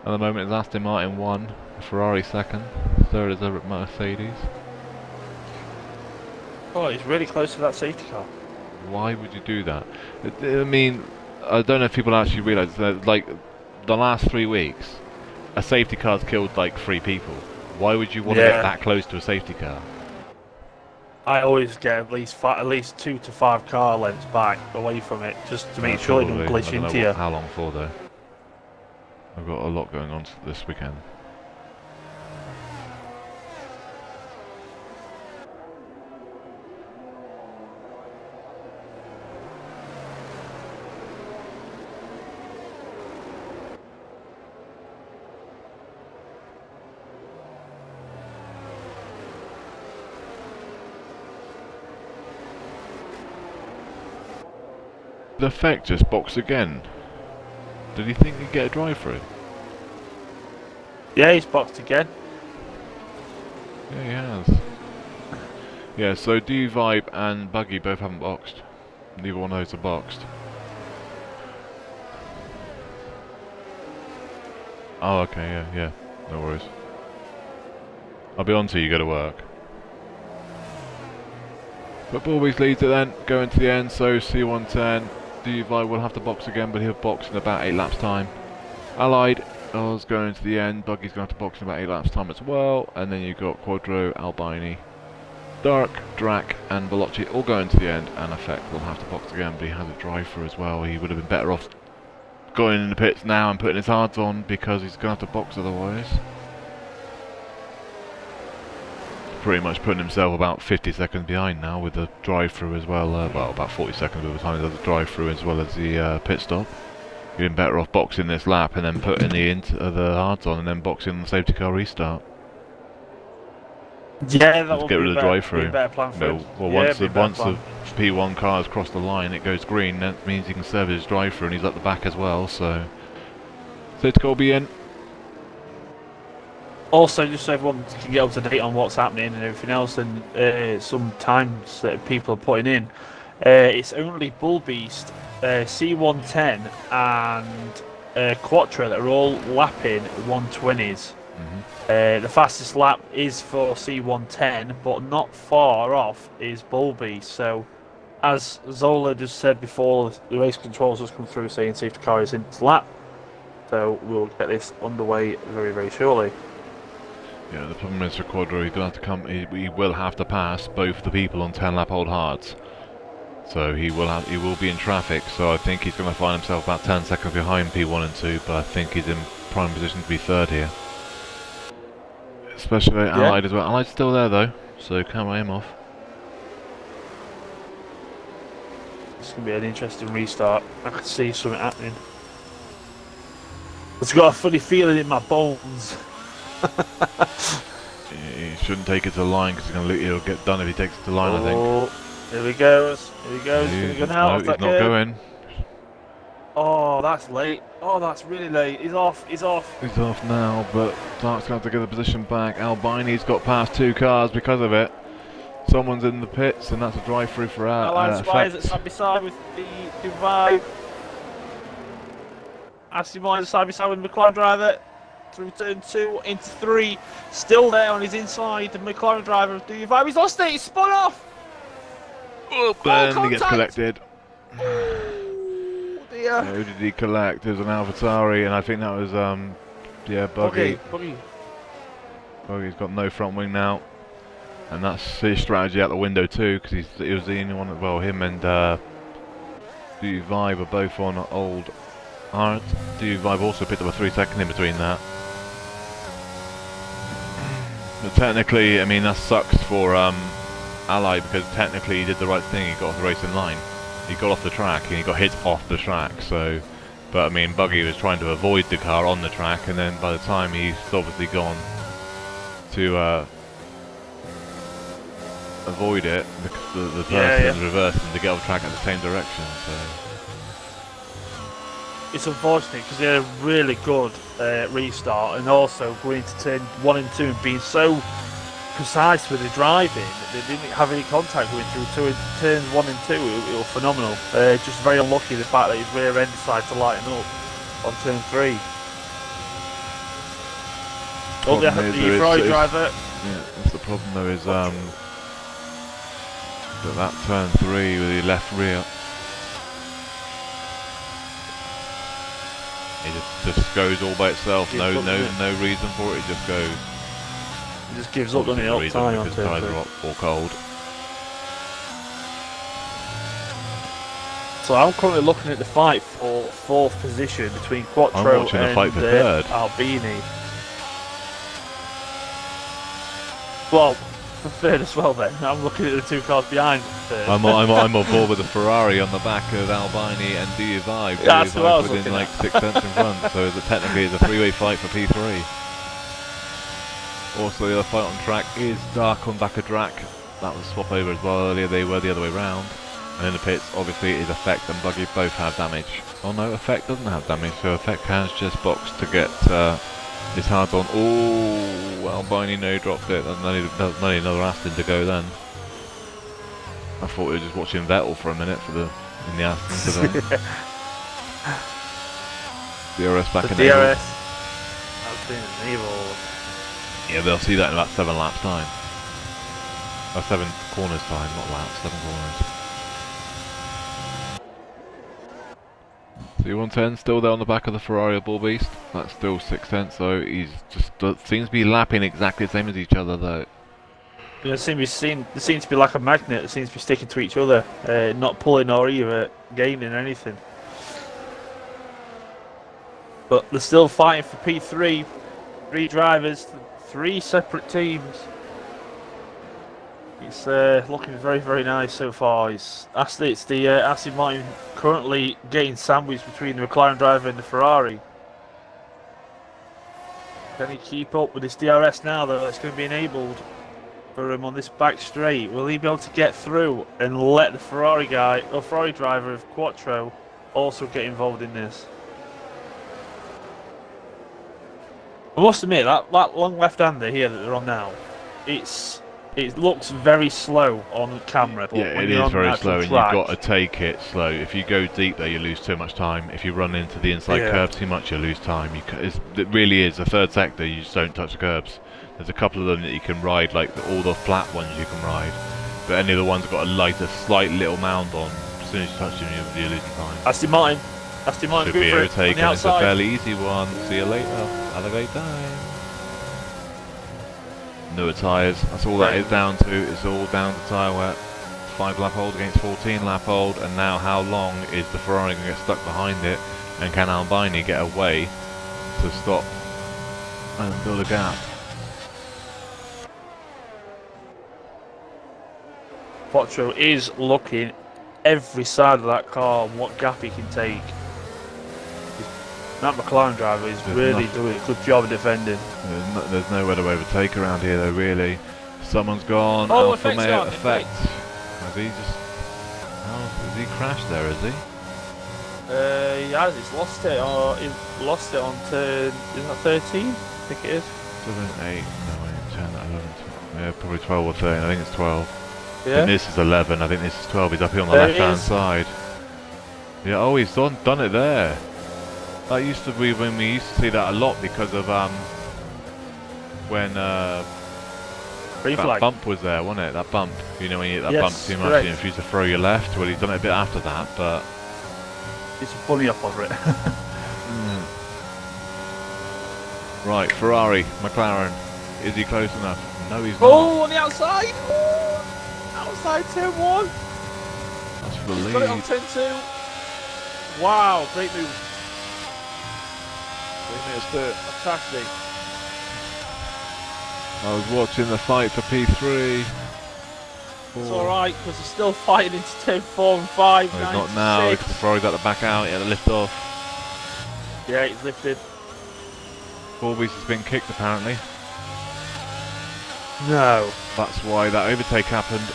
at the moment it's Aston Martin 1, Ferrari 2nd, 3rd is a Mercedes. Oh, he's really close to that safety car. Why would you do that? I mean, I don't know if people actually realise that, like, the last 3 weeks, a safety car's killed like 3 people. Why would you want to get that close to a safety car? I always get at least 2 to 5 car lengths back away from it, just to make sure it doesn't glitch into you. How long for though? I've got a lot going on this weekend. The Feck just boxed again. Did he think he'd get a drive through? Yeah, he's boxed again. Yeah, he has. Yeah, so D-Vibe and Buggy both haven't boxed. Neither one of those are boxed. Oh, okay, yeah, no worries. I'll be on till you go to work. But Bulbies leads it then, going to the end, so C110. D-Vibe will have to box again, but he'll box in about 8 laps time. Allied is going to the end, Buggy's going to have to box in about 8 laps time as well. And then you've got Quadro, Albini, Dark, Drac and Bellocci all going to the end, and Effect will have to box again, but he has a drive through as well. He would have been better off going in the pits now and putting his hards on, because he's going to have to box otherwise. Pretty much putting himself about 50 seconds behind now with the drive-through as well. Well, about 40 seconds by the time he does the drive-through as well as the pit stop. You'd been better off boxing this lap and then putting the hards on and then boxing the safety car restart. Yeah, that would get be rid of the drive-through. a better plan for him. Well, Yeah, once the P1 car has crossed the line, it goes green. That means he can serve his drive-through, and he's at the back as well. So safety car will be in. Also, just so everyone can get up to date on what's happening and everything else, and some times that people are putting in, it's only Bullbeast, C110, and Quattro that are all lapping 120s. The fastest lap is for C110, but not far off is Bullbeast. So, as Zola just said before, the race controls has come through saying safety car is into lap. So we'll get this underway very, very shortly. Yeah, the problem is for Quadro, he's gonna have to come. He will have to pass both the people on 10-lap old hards. So he will be in traffic. So I think he's going to find himself about 10 seconds behind P1 and 2. But I think he's in prime position to be third here. Especially Allied as well. Allied's still there though, so can't write him off. It's going to be an interesting restart. I can see something happening. It's got a funny feeling in my bones. He shouldn't take it to the line because he'll get done if he takes it to the line, I think. Here he goes. Here he goes. He's going to go now. No, he's not going. Oh, that's late. Oh, that's really late. He's off. He's off. He's off now, but Dark's going to have to get the position back. Albini's got past 2 cars because of it. Someone's in the pits, and that's a drive-through for Allied Spires at side by side with the Divide. Aston Martin side by side with the McLaren driver. Through turn 2 into 3. Still there on his inside. The McLaren driver of Divide. He's lost it. He's spun off. Oh, then he gets collected. Oh dear. Who did he collect? It was an AlphaTauri, and I think that was Buggy. Buggy's got no front wing now, and that's his strategy out the window too, because he was the only one. Well, him and Vibe are both on old hard. Vibe also picked up a 3-second in between that. But technically, I mean, that sucks for Ally, because technically he did the right thing. He got off the racing line. He got off the track and he got hit off the track. So, but I mean, Buggy was trying to avoid the car on the track, and then by the time he's obviously gone to avoid it, the person reversed him to get off track at the same direction. So it's unfortunate because they had a really good restart, and also going into turn 1 and 2 and being so precise with the driving, they didn't have any contact going through turns 1 and 2. It was phenomenal. Just very unlucky the fact that his rear end decided to lighten up on turn 3. Oh, the Ferrari driver. Yeah, that's the problem though, is that turn 3 with the left rear. It just goes all by itself. No reason for it. It just goes. It just gives up on the up time on because turn tyres 3. are up or cold. So I'm currently looking at the fight for 4th position between Quattro watching a and fight for 3rd. Albini. Well, for 3rd as well then. I'm looking at the 2 cars behind 3rd. I'm on board with the Ferrari on the back of Albini and DU5. That's what I was within looking like at. 6 tenths in front, so technically it's a 3-way fight for P3. Also, the other fight on track is Dark on back of Drac. That was swap over as well earlier. They were the other way round. And in the pits, obviously, it is Effect and Buggy both have damage. Oh no, Effect doesn't have damage, so Effect has just boxed to get his hard on. Oh, Albini no dropped it. There's only another Aston to go then. I thought we were just watching Vettel for a minute in the Aston today. DRS back in DRS. That's been enabled. Yeah, they'll see that in about 7 laps time. Or 7 corners time, not laps, 7 corners. So 110 still there on the back of the Ferrari Bull Beast. That's still 6 tenths, so he's just seems to be lapping exactly the same as each other though. They seem to be like a magnet. They seem to be sticking to each other, not pulling or either gaining anything. But they're still fighting for P3. 3 drivers, 3 separate teams. It's looking very, very nice so far. It's the Aston Martin currently getting sandwiched between the McLaren driver and the Ferrari. Can he keep up with this DRS now though? It's going to be enabled for him on this back straight. Will he be able to get through and let the Ferrari driver of Quattro also get involved in this? I must admit that long left-hander here that they're on now, it looks very slow on camera. But Yeah, when it you're is on very slow, and track, you've got to take it slow. If you go deep there, you lose too much time. If you run into the inside curbs too much, you lose time. It really is the 3rd sector. You just don't touch the curbs. There's a couple of them that you can ride, like all the flat ones you can ride. But any of the ones that got a slight little mound on, as soon as you touch them, you're losing time. Aston Martin Should be overtaken. It's a fairly easy one. See you later. Have a great time. Newer tyres. That's all that is down to. It's all down to tyre wear. 5 lap hold against 14 lap hold, and now how long is the Ferrari going to get stuck behind it, and can Albini get away to stop and build a gap? Quattro is looking every side of that car and what gap he can take. That McLaren driver is really doing a good job of defending. There's nowhere to overtake around here though, really. Someone's gone. Oh, Alfa Effect's Romeo gone, Effect. Has he just... has he crashed there, has he? He has. He's lost it. Or he lost it on turn. Is that 13? I think it is. 7, 8, no wait, 10, 11, 12. Yeah, probably 12 or 13. I think it's 12. Yeah. And this is 11. I think this is 12. He's up here on the There left-hand is. side. Yeah. Oh, he's done it there. That used to be when we used to see that a lot because of when Green that flag. bump was there, wasn't it? That bump. You know when you hit that Yes, bump too much, correct. you refuse to throw your left. Well, he's done it a bit after that, but. It's a bunny up over it. Right, Ferrari, McLaren. Is he close enough? No, he's not. Oh, on the outside! Oh, outside turn 1. That's for the He's got it on lead. turn 2. Wow, great move. 3 minutes to. Fantastic. I was watching the fight for P3. It's alright, because he's still fighting into turn 4 and 5. Well, he's 9 not to now, 6. because the Ferrari's got the back out, he had to lift off. Yeah, he's lifted. Corby's has been kicked apparently. No. That's why that overtake happened.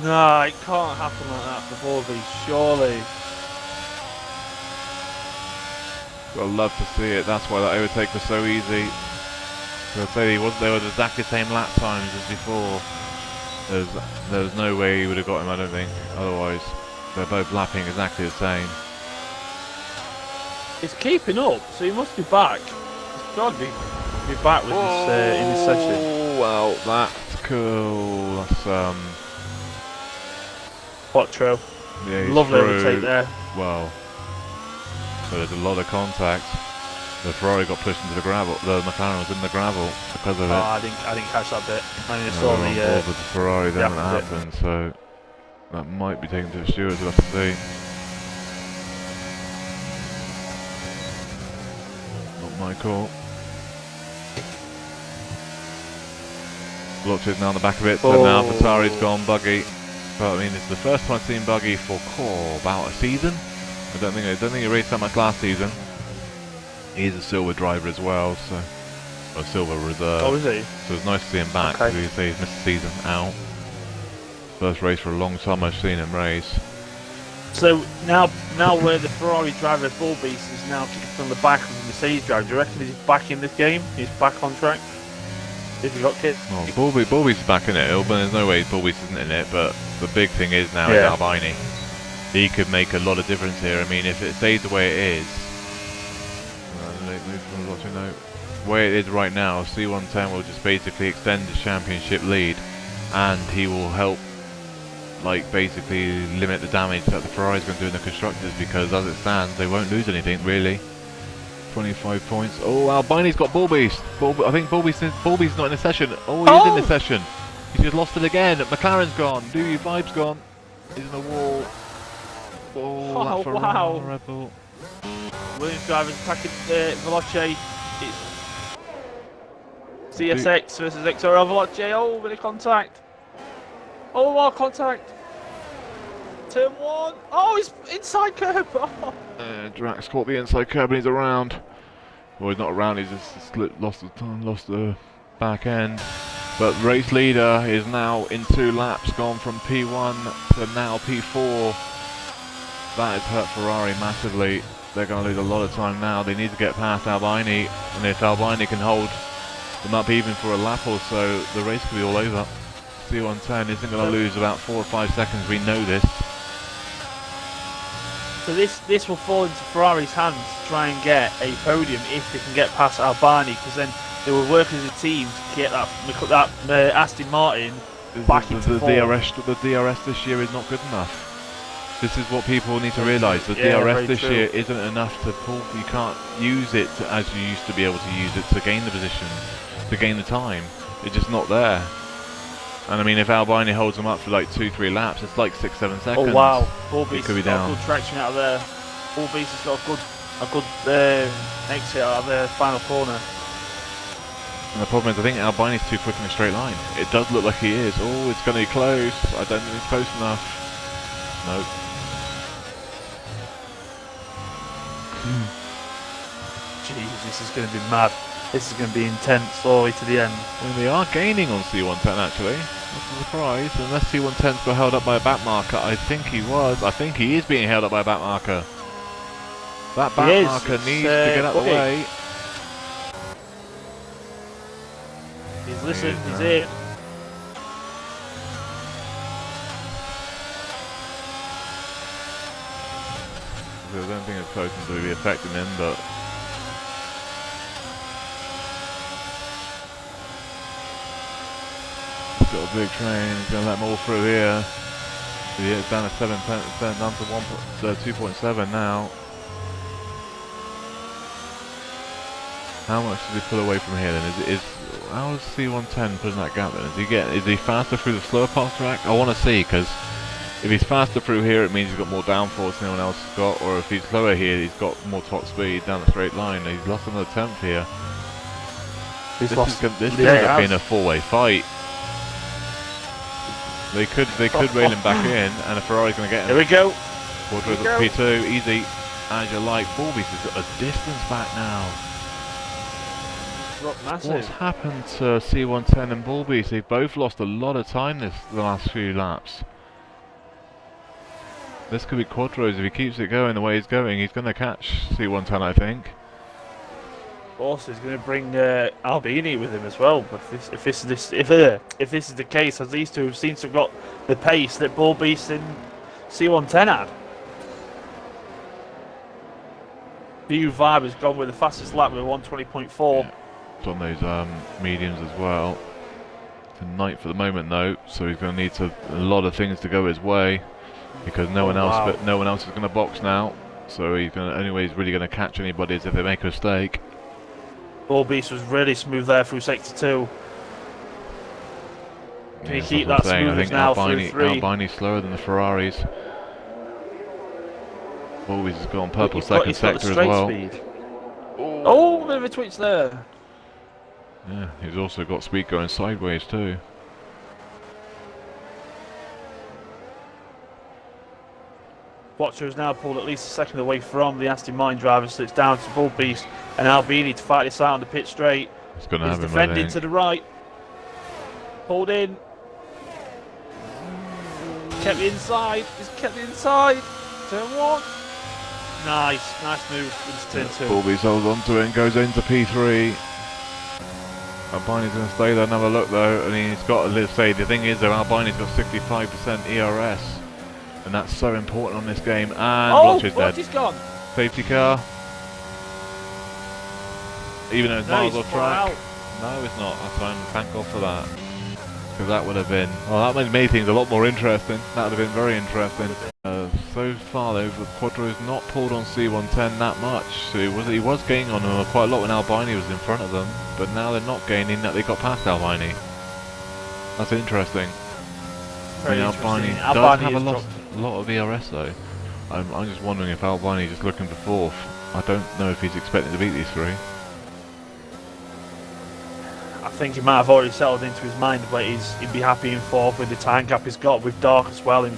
No, it can't happen like that for Bobby, surely. I'd love to see it. That's why that overtake was so easy. So I'd say they were exactly the same lap times as before. There was no way he would have got him, I don't think. Otherwise, they're both lapping exactly the same. It's keeping up, so he must be back. He's got to be back with this in this session. Oh, well, that's cool. That's Quattro. yeah, he's Lovely through. overtake there. Well, so there's a lot of contact. The Ferrari got pushed into the gravel. The McLaren was in the gravel because of it. Oh, I didn't catch that bit. I only They saw were on the. board with the Ferrari then when it opposite. happened, so that might be taken to the stewards. We'll have to see. Not my call. Looked it now on the back of it, so now Vasari's gone buggy. But I mean, it's the first time I've seen buggy for about a season. I don't think he raced that much last season. He's a silver driver as well, so a silver reserve. Oh, is he? So it's nice to see him back. Okay. Because he's missed the season out. First race for a long time I've seen him race. So now where the Ferrari driver Bull Beast is now kicked on the back of the Mercedes driver, do you reckon he's back in this game? He's back on track? If he got kicked? Well, Bulby's back in it, but there's no way Bulby's isn't in it, but the big thing is now is Albini. He could make a lot of difference here. I mean, if it stays the way it is, the way it is right now, C110 will just basically extend his championship lead, and he will help, like, basically limit the damage that the Ferrari's going to do in the constructors, because as it stands, they won't lose anything really. 25 points. Oh, Albini's got Bull Beast. I think Bull Beast's not in the session. Oh, he is in the session. He's just lost it again. McLaren's gone. Dewey Vibe's gone. He's in the wall. Oh, that's wow. Red Bull. Williams driver's attacking Veloce. It's CSX versus XRL Veloce. Oh, bit of contact. Oh, more contact. Turn one. Oh, he's inside curb. Oh. Drax caught the inside curb and he's around. Well, he's not around, he's just lost the back end. But race leader is now in 2 laps, gone from P1 to now P4. That has hurt Ferrari massively. They're going to lose a lot of time now. They need to get past Albini, and if Albini can hold them up even for a lap or so, the race could be all over. C110 isn't going to lose about 4 or 5 seconds, we know this. So this will fall into Ferrari's hands to try and get a podium if they can get past Albani, because then they will work as a team to get that Aston Martin back into form. The DRS this year is not good enough. This is what people need to realise. The DRS this year isn't enough to pull. You can't use it as you used to be able to use it to gain the position, to gain the time. It's just not there. And I mean, if Albini holds them up for like 2-3 laps, it's like 6-7 seconds. Oh wow, Bull Beast could be has got down. good traction out of there. Bull Beast has got a good exit out of the final corner. And the problem is, I think Albini's too quick in a straight line. It does look like he is. Oh, it's going to be close. I don't think it's close enough. Nope. Jeez, this is going to be mad. This is going to be intense all the way to the end. I mean, they are gaining on C110 actually. That's a surprise. Unless C110's got held up by a back marker. I think he was. I think he is being held up by a back marker. That back marker needs to get out of the way. He's listening. He's in. I don't think it's close enough to be affecting him, but he's got a big train. He's going to let them all through here. So yeah, it's down to 7%, down to 2.7 now. How much does he pull away from here then? How is C110 putting that gap then? Is he faster through the slower part track? I want to see, because if he's faster through here, it means he's got more downforce than anyone else has got, or if he's slower here, he's got more top speed down the straight line. He's lost another tenth here. This could have been a 4-way fight. They could rail him back in, and a Ferrari's going to get him. Here we go. Quarter of the P2, easy as you like. Bulby's has got a distance back now. Massive. What's happened to C110 and Bulby's? They've both lost a lot of time the last few laps. This could be Quadros. If he keeps it going the way he's going, he's going to catch C110, I think. Also, he's going to bring Albini with him as well. If this is the case, as these two seem to have got the pace that Bull Beast and C110 had. BU Vibe has gone with the fastest lap with 120.4. Yeah. It's on those mediums as well. It's a ninth for the moment though, so he's going to need a lot of things to go his way because no one else is going to box now. So he's going to anyway. He's really going to catch anybody if they make a mistake. Bull Beast was really smooth there through sector 2. Can he keep that smoothness now through 3? Albini's slower than the Ferraris. Bull Beast has got on purple He's second got the sector as straight well. Speed. Oh, bit of a twitch there. Yeah, he's also got speed going sideways too. Watcher has now pulled at least a second away from the Aston Martin driver, so it's down to Bull Beast and Albini to fight this out on the pit straight. He's going to He's have him, defending to the right. Pulled in. Kept the inside. He's kept the inside. Turn 1. Nice move into turn 2. Bull Beast holds on to it and goes into P3. Albini's going to stay there and have a look though, and he's got to say the thing is though, Albini's got 65% ERS, and that's so important on this game. And Watcher's dead. Watcher's gone. Safety car. Even though it's miles off track. No, it's not. That's fine. Thank God for that. Because that would have been, well, that made things a lot more interesting. That would have been very interesting. So far though, Quadro's not pulled on C110 that much. So he was gaining on them quite a lot when Albini was in front of them, but now they're not gaining. That they got past Albini. That's interesting. Albini does have a lot of ERS though. I'm just wondering if Albini is just looking for fourth. I don't know if he's expecting to beat these three. I think he might have already settled into his mind, but he'd be happy in fourth with the time gap he's got with Dark as well. And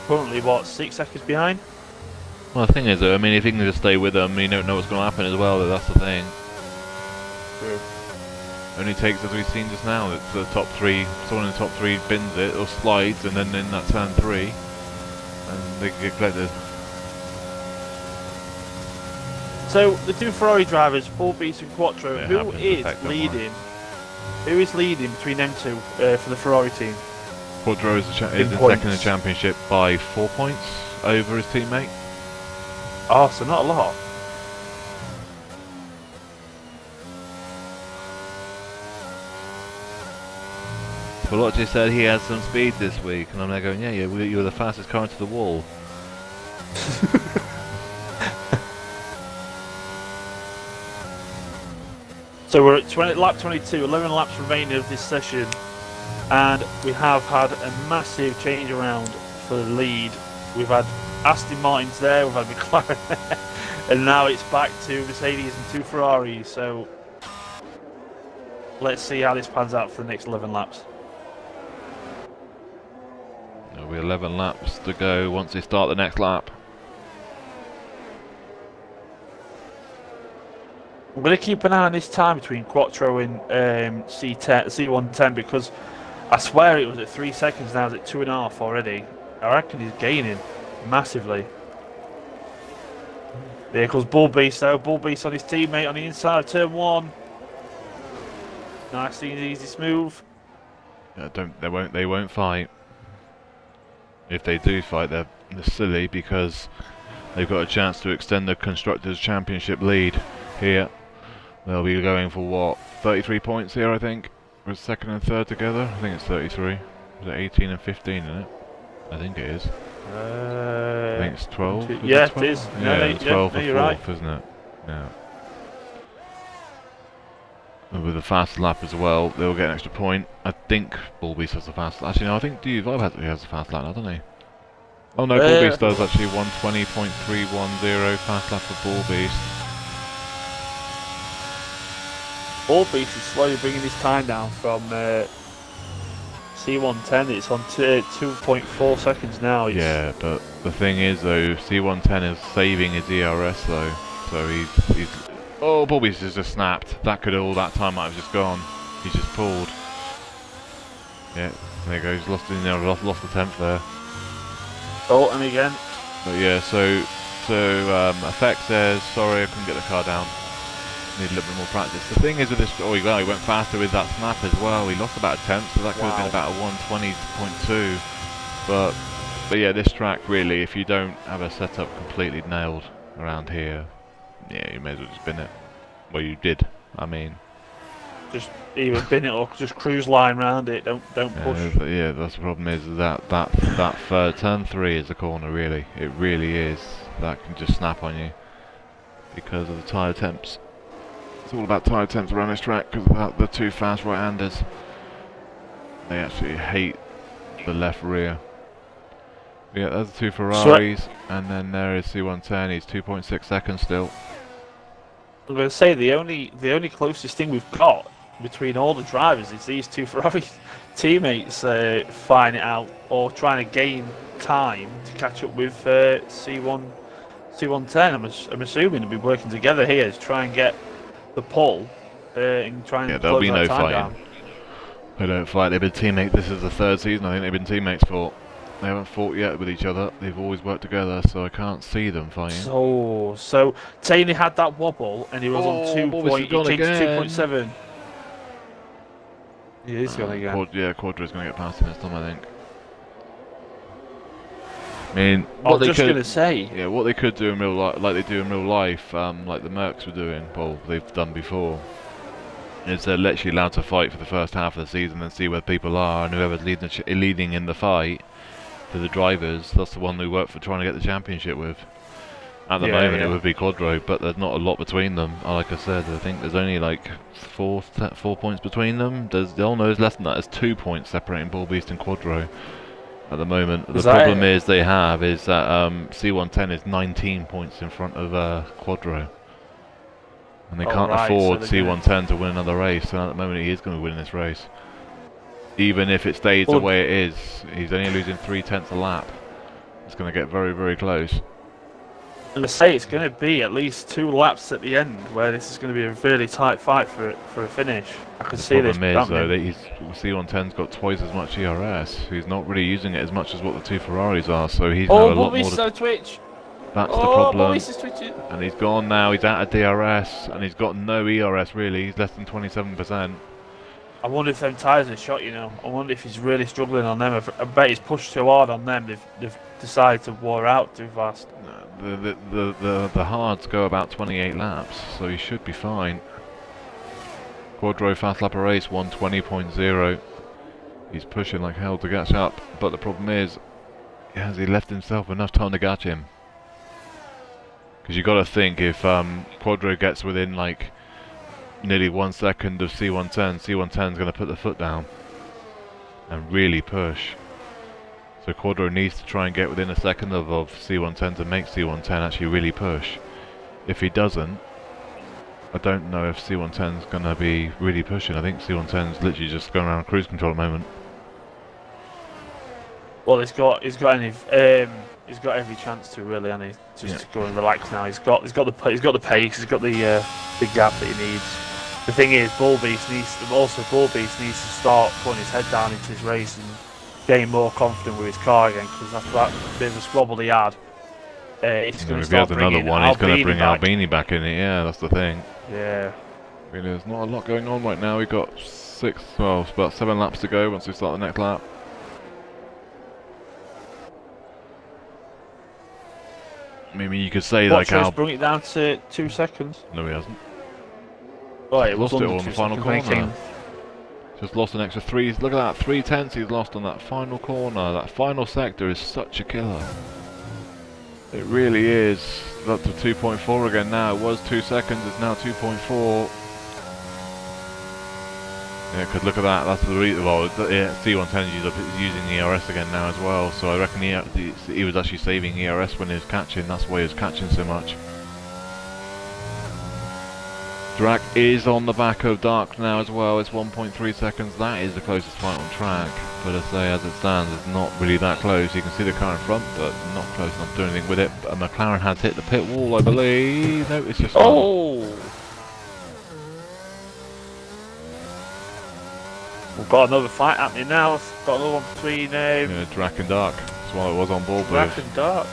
currently, what, 6 seconds behind? Well, the thing is, though, I mean, if he can just stay with them, you don't know what's going to happen as well. That's the thing. True. Only takes, as we've seen just now, that the top 3, someone in the top 3 bins it or slides, and then in that turn 3, and they get collected. So the two Ferrari drivers, Bull Beast and Quattro, Yeah, who is leading? Who is leading between them two for the Ferrari team? Quadro is in second in the championship by 4 points over his teammate. Oh, so not a lot. Veloci said he has some speed this week, and I'm there going, yeah, you were the fastest car into the wall. So we're at lap 22, 11 laps remaining of this session, and we have had a massive change around for the lead. We've had Aston Martins there, we've had McLaren there, and now it's back to Mercedes and 2 Ferraris. So let's see how this pans out for the next 11 laps. There'll be 11 laps to go once they start the next lap. I'm going to keep an eye on this time between Quattro and C110 because I swear it was at 3 seconds, now it's at 2.5 already. I reckon he's gaining massively. There goes Bull Beast though, Bull Beast on his teammate on the inside of turn 1. Nice, easy, smooth. Yeah, they won't fight. If they do fight, they're silly because they've got a chance to extend the Constructors' Championship lead here. They'll be going for what, 33 points here, I think, with second and third together. I think it's 33. Is it 18 and 15 in it? I think it is. I think it's 12. Yeah, it is. Yeah, No, it's 12 for you're fourth, right. isn't it? Yeah. And with the fast lap as well, they'll get an extra point. I think Bull Beast has the fast lap. Actually, no, I think DU Vibe has the fast lap now, doesn't he? Oh no, Bull Beast does actually. 120.310 fast lap for Bull Beast. Bull Beast is slowly bringing his time down from C110. It's on 2.4 seconds now. Yeah, but the thing is though, C110 is saving his ERS though, so he's. Oh, Bull Beast has just snapped. That could all that time might have just gone. He's just pulled. Yeah, there he goes. Lost the 10th there. Oh, and again. But yeah, so effect says sorry I couldn't get the car down. Need a little bit more practice. The thing is with this, oh he went faster with that snap as well. He lost about a tenth, so that could have been about a 120.2. But yeah, this track really, if you don't have a setup completely nailed around here, yeah, you may as well just bin it. Well, you did. I mean, Just either bin it or just cruise line round it. Don't push. yeah, that's the problem. Is that third turn 3 is a corner. Really, it really is. That can just snap on you because of the tyre temps. It's all about tyre temps around this track because of the two fast right-handers. They absolutely hate the left rear. Yeah, there's the two Ferraris, and then there is C110. He's 2.6 seconds still. I'm going to say the only closest thing we've got between all the drivers is these two Ferrari teammates fighting it out or trying to gain time to catch up with C110. I'm assuming they'll be working together here to try and get the pole and try and there'll close be that no time fighting. down. They don't fight. They've been teammates. This is the third season. I think they've been teammates for. They haven't fought yet with each other. They've always worked together, so I can't see them fighting. So Taney had that wobble and he was on 2.7. He is gone again. Quadra's going to get past him this time, I think. I mean, I was just going to say. Yeah, what they could do in real life, like they do in real life, like the Mercs were doing, well, they've done before, is they're literally allowed to fight for the first half of the season and see where people are, and whoever's leading in the fight to the drivers, that's the one we work for trying to get the championship with. At the moment, it would be Quadro, but there's not a lot between them. Like I said, I think there's only like 4 points between them. There's less than that. There's 2 points separating Bull Beast and Quadro at the moment. The problem that C110 is 19 points in front of Quadro, and they can't afford C110 to win another race. So at the moment, he is going to win this race. Even if it stays the way it is, he's only losing 3/10 a lap. It's going to get very, very close. I'm going to say it's going to be at least 2 laps at the end where this is going to be a really tight fight for a finish. I can see this. The problem is, though, that C110's got twice as much ERS. He's not really using it as much as what the two Ferraris are, so he's got a lot more to... Twitch! That's the problem. Is twitching. And he's gone now, he's out of DRS, and he's got no ERS really, he's less than 27%. I wonder if them tyres are shot, you know. I wonder if he's really struggling on them. I bet he's pushed too hard on them. They've decided to wear out too fast. The hards go about 28 laps, so he should be fine. Quadro fast lap of race 120.0. He's pushing like hell to catch up, but the problem is, has he left himself enough time to catch him? Because you got to think, if Quadro gets within like nearly 1 second of C110, C110's going to put the foot down and really push. So Quadro needs to try and get within a second of C110 to make C110 actually really push. If he doesn't, I don't know if C110's going to be really pushing. I think C110's literally just going around cruise control at the moment. Well, he's got every chance to really, and he's just go and relax now. He's got the pace, he's got the gap that he needs. The thing is, Bull Beast needs to start putting his head down into his race and getting more confident with his car again, because after that bit of a squabble he had, he's going to start bringing another one. He's going to bring Albini back in it. Yeah, that's the thing. Yeah. Really, there's not a lot going on right now. We've got about 7 laps to go once we start the next lap. Maybe you could say like how bring it down to 2 seconds. No, he hasn't. Oh, it lost it all on the final corner. Just lost an extra 3. Look at that, 3/10 he's lost on that final corner. That final sector is such a killer. It really is. Up to 2.4 again now. It was 2 seconds. It's now 2.4. Yeah, because look at that. That's the reason. Well, C110 is using ERS again now as well. So I reckon he was actually saving ERS when he was catching. That's why he was catching so much. Drac is on the back of Dark now as well. It's 1.3 seconds. That is the closest fight on track. But I say, as it stands, it's not really that close. You can see the car in front, but not close enough to do anything with it. But McLaren has hit the pit wall, I believe. No, it's just... Oh! We've got another fight happening now. Got another one between... Drac and Dark. That's why it was on board Black with. and dark.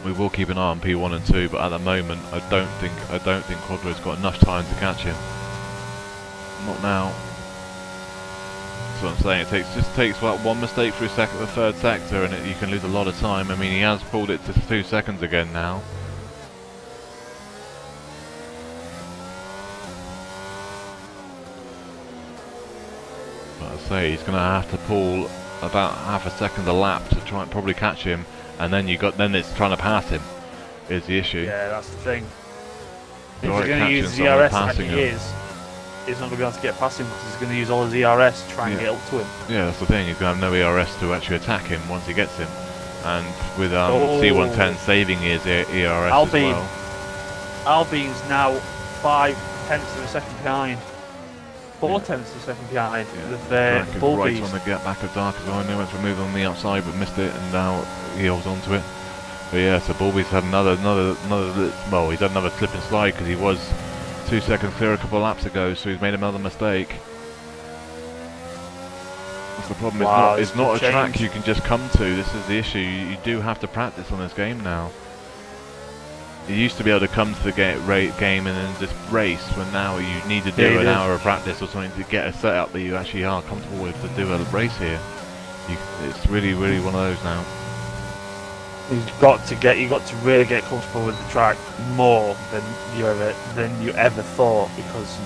We will keep an eye on P1 and 2, but at the moment, I don't think Quadro's got enough time to catch him. Not now. That's what I'm saying. It just takes like one mistake through the third sector, and you can lose a lot of time. I mean, he has pulled it to 2 seconds again now. But I say he's going to have to pull about half a second a lap to try and probably catch him, and then it's trying to pass him. Is the issue? Yeah, that's the thing. If Alright, he's going to use catching someone, ZRS like passing he him. is, he's not going to be able to get past him because he's going to use all his ERS to try and Yeah. get up to him. Yeah, that's the thing. He's going to have no ERS to actually attack him once he gets him, and with Oh. C110 saving his ERS Alpine. as well. Albine's now 5/10 of a second behind. 4/10 of a second behind with Drac is Bull right Beast. on the get back of Dark as well. I knew went for a move on the outside, but missed it, and now he holds onto it. But yeah, so Bull Beast had another. Well, he's had another slip and slide because he was 2 seconds clear a couple of laps ago, so he's made another mistake. That's the problem. Wow, it's not it's a a track change. you can just come to. This is the issue. You do have to practice on this game now. You used to be able to come to the game and then just race, when now you need to do an hour of practice or something to get a setup that you actually are comfortable with to do a race here. It's really, really one of those now. You've got to really get comfortable with the track more than you ever thought, because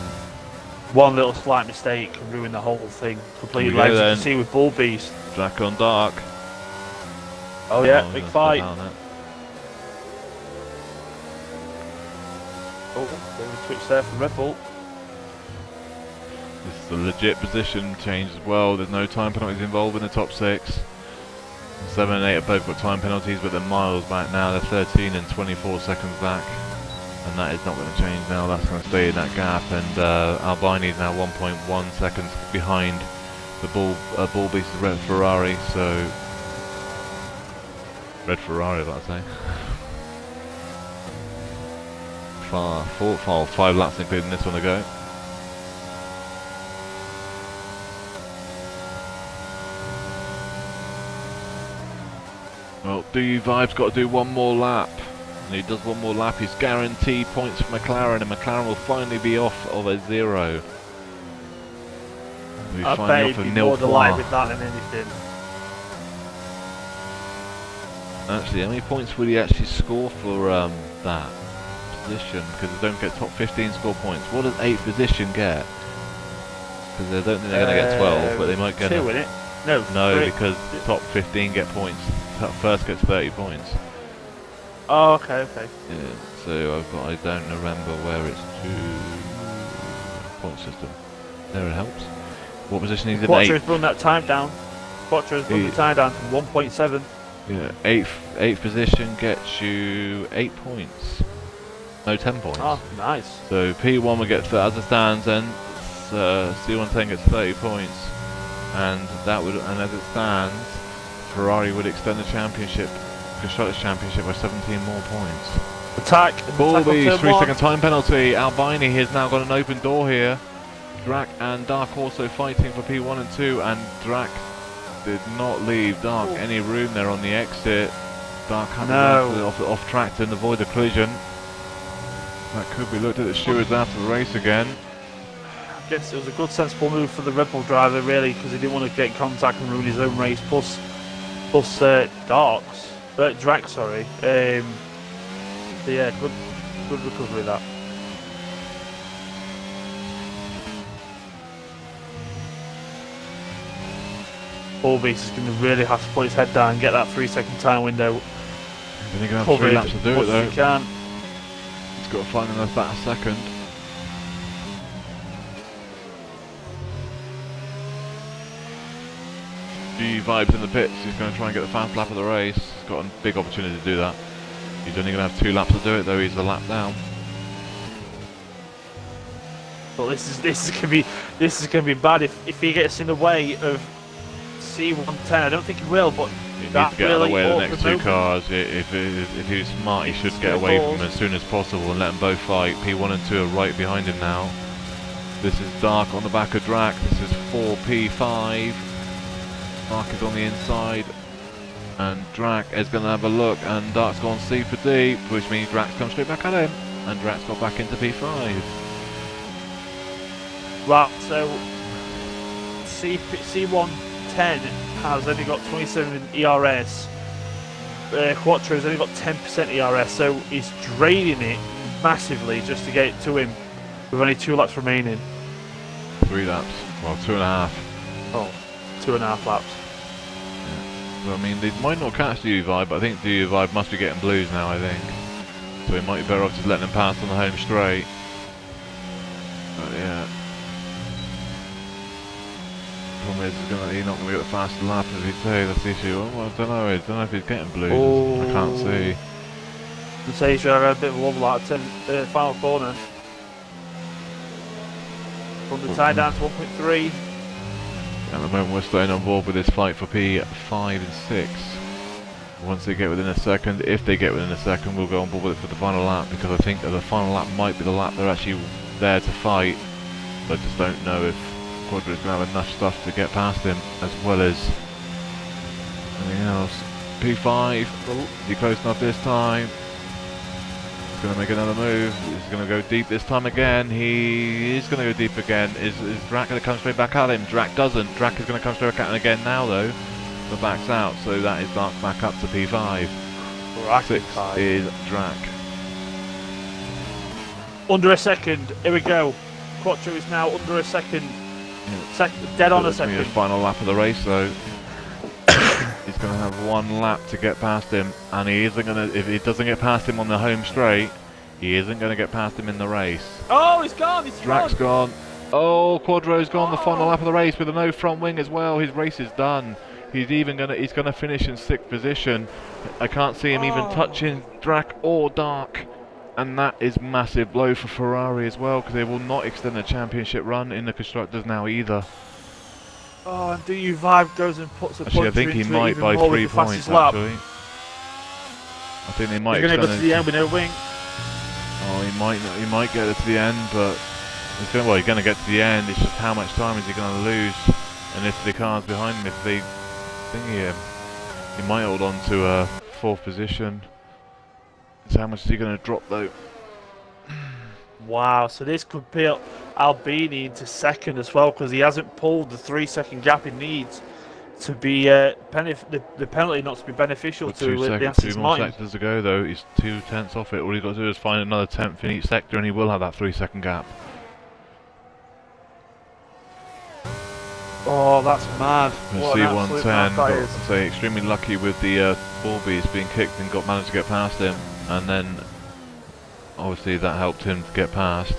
one little slight mistake can ruin the whole thing completely. Here we go Like you then. can see with Bull Beast. Drac on Dark. Oh yeah, Oh, big that's fight. down there. Oh, bit of a twitch there from Red Bull. This is a legit position change as well. There's no time penalties involved in the top 6. 7 and 8 have both got time penalties, but they're miles back now. They're 13 and 24 seconds back. And that is not going to change now. That's going to stay in that gap. And Albini is now 1.1 seconds behind the Bull Beast Red Ferrari. So, Red Ferrari, I'd say. 5 laps including this one to go. Well, Vibes got to do one more lap. And he does one more lap, he's guaranteed points for McLaren, and McLaren will finally be off of a 0. He's I finally bet off he'd of be more delighted nil. with that than anything. Actually, how many points will he actually score for that position? Because they don't get top 15 score points. What does 8th position get? Because I don't think they're going to get 12, but they might get 2 in it. No, No, 3. because top 15 get points. Top first gets 30 points. Oh, okay. Yeah, so I don't remember where it's to. Point system. There it helps. What position is it? Quattro's run that time down. Quattro's run He- the time down from 1.7. Yeah, 8th position gets you 8 points. No, 10 points. Oh, nice. So P1 will get, as it stands then, C110 gets 30 points. And as it stands, Ferrari would extend the championship, Constructors' Championship, by 17 more points. Attack. Bull Attack on Beast, turn 3 one. second time penalty. Albini has now got an open door here. Drac and Dark also fighting for P1 and 2, and Drac did not leave Dark any room there on the exit. Dark had No. off track to avoid the collision. That could be looked at the stewards after the race again. I guess it was a good, sensible move for the Red Bull driver, really, because he didn't want to get in contact and ruin his own race. Plus Drac, sorry. So yeah, good recovery of that. Bull Beast is going to really have to put his head down and get that 3 second time window Then you're going to have 3 covered laps to do as it much as though. he can. He's got to find another second. Vibes in the pits, he's going to try and get the fast lap of the race. He's got a big opportunity to do that. He's only going to have 2 laps to do it though, he's a lap down. But this is gonna be bad if he gets in the way of C110. I don't think he will, but He needs that to get out of the really way of the awkward next 2 moment. cars. If he's smart, he should get away from them as soon as possible and let them both fight. P1 and 2 are right behind him now. This is Dark on the back of Drac. This is 4P5. Mark is on the inside, and Drac is going to have a look, and Dark's gone C for D, which means Drac's come straight back at him, and Drac's got back into P5. Right, so C110 has only got 27 ERS. Quattro's only got 10% ERS, so he's draining it massively just to get it to him with only 2 laps remaining. 3 laps, well 2.5. Oh, 2.5 laps. Well, I mean, they might not catch the Vibe, but I think the Vibe must be getting blues now, I think. So he might be better off just letting him pass on the home straight. But yeah. Problem is, he's not going to get the fastest lap, as he'd say, that's the issue. Oh, I don't know if he's getting blues. Oh. I can't see. I'd say he's had a bit of a wobble out at final corner. From the tie down to 1.3. At the moment we're staying on board with this fight for P5 and 6. Once they get within a second, if they get within a second, we'll go on board with it for the final lap, because I think that the final lap might be the lap they're actually there to fight. But I just don't know if Quadro's going to have enough stuff to get past him, as well as anything else. P5, is he close enough this time? He's going to make another move. He's going to go deep this time again. He is going to go deep again. Is Drac going to come straight back at him? Drac doesn't. Drac is going to come straight back at him again now, though. The back's out, so that is Dark back up to P5. 6 is Drac. Under a second. Here we go. Quattro is now under a second. Dead on a second. His final lap of the race, though. He's going to have 1 lap to get past him, and he isn't going to. If he doesn't get past him on the home straight, he isn't going to get past him in the race. Oh, he's gone. Drac's gone. Oh, Quadro's gone the final lap of the race with a no front wing as well. His race is done. He's gonna finish in 6th position. I can't see him even touching Drac or Dark, and that is massive blow for Ferrari as well, because they will not extend the championship run in the constructors now either. Oh, and DU Vibe goes and puts a Actually, I think he might by 3 points. Actually, I think they might. He's going to go to the end with no wing. Oh, he might get it to the end, but he's going to get to the end. It's just how much time is he going to lose? And if the cars behind him, if they thingy him, he might hold on to a 4th position. So how much is he going to drop though? Wow, so this could put Albini into 2nd as well, because he hasn't pulled the 3-second gap he needs to be the penalty not to be beneficial Got to 2 the seconds, Aston 2 more Martin. sectors to go though. He's 2/10 off it. All he's got to do is find another 10th in each sector, and he will have that 3-second gap. Oh, that's mad. What an absolute mad that C110 is. got extremely lucky with the ball beats being kicked and managed to get past him, and then obviously that helped him to get past.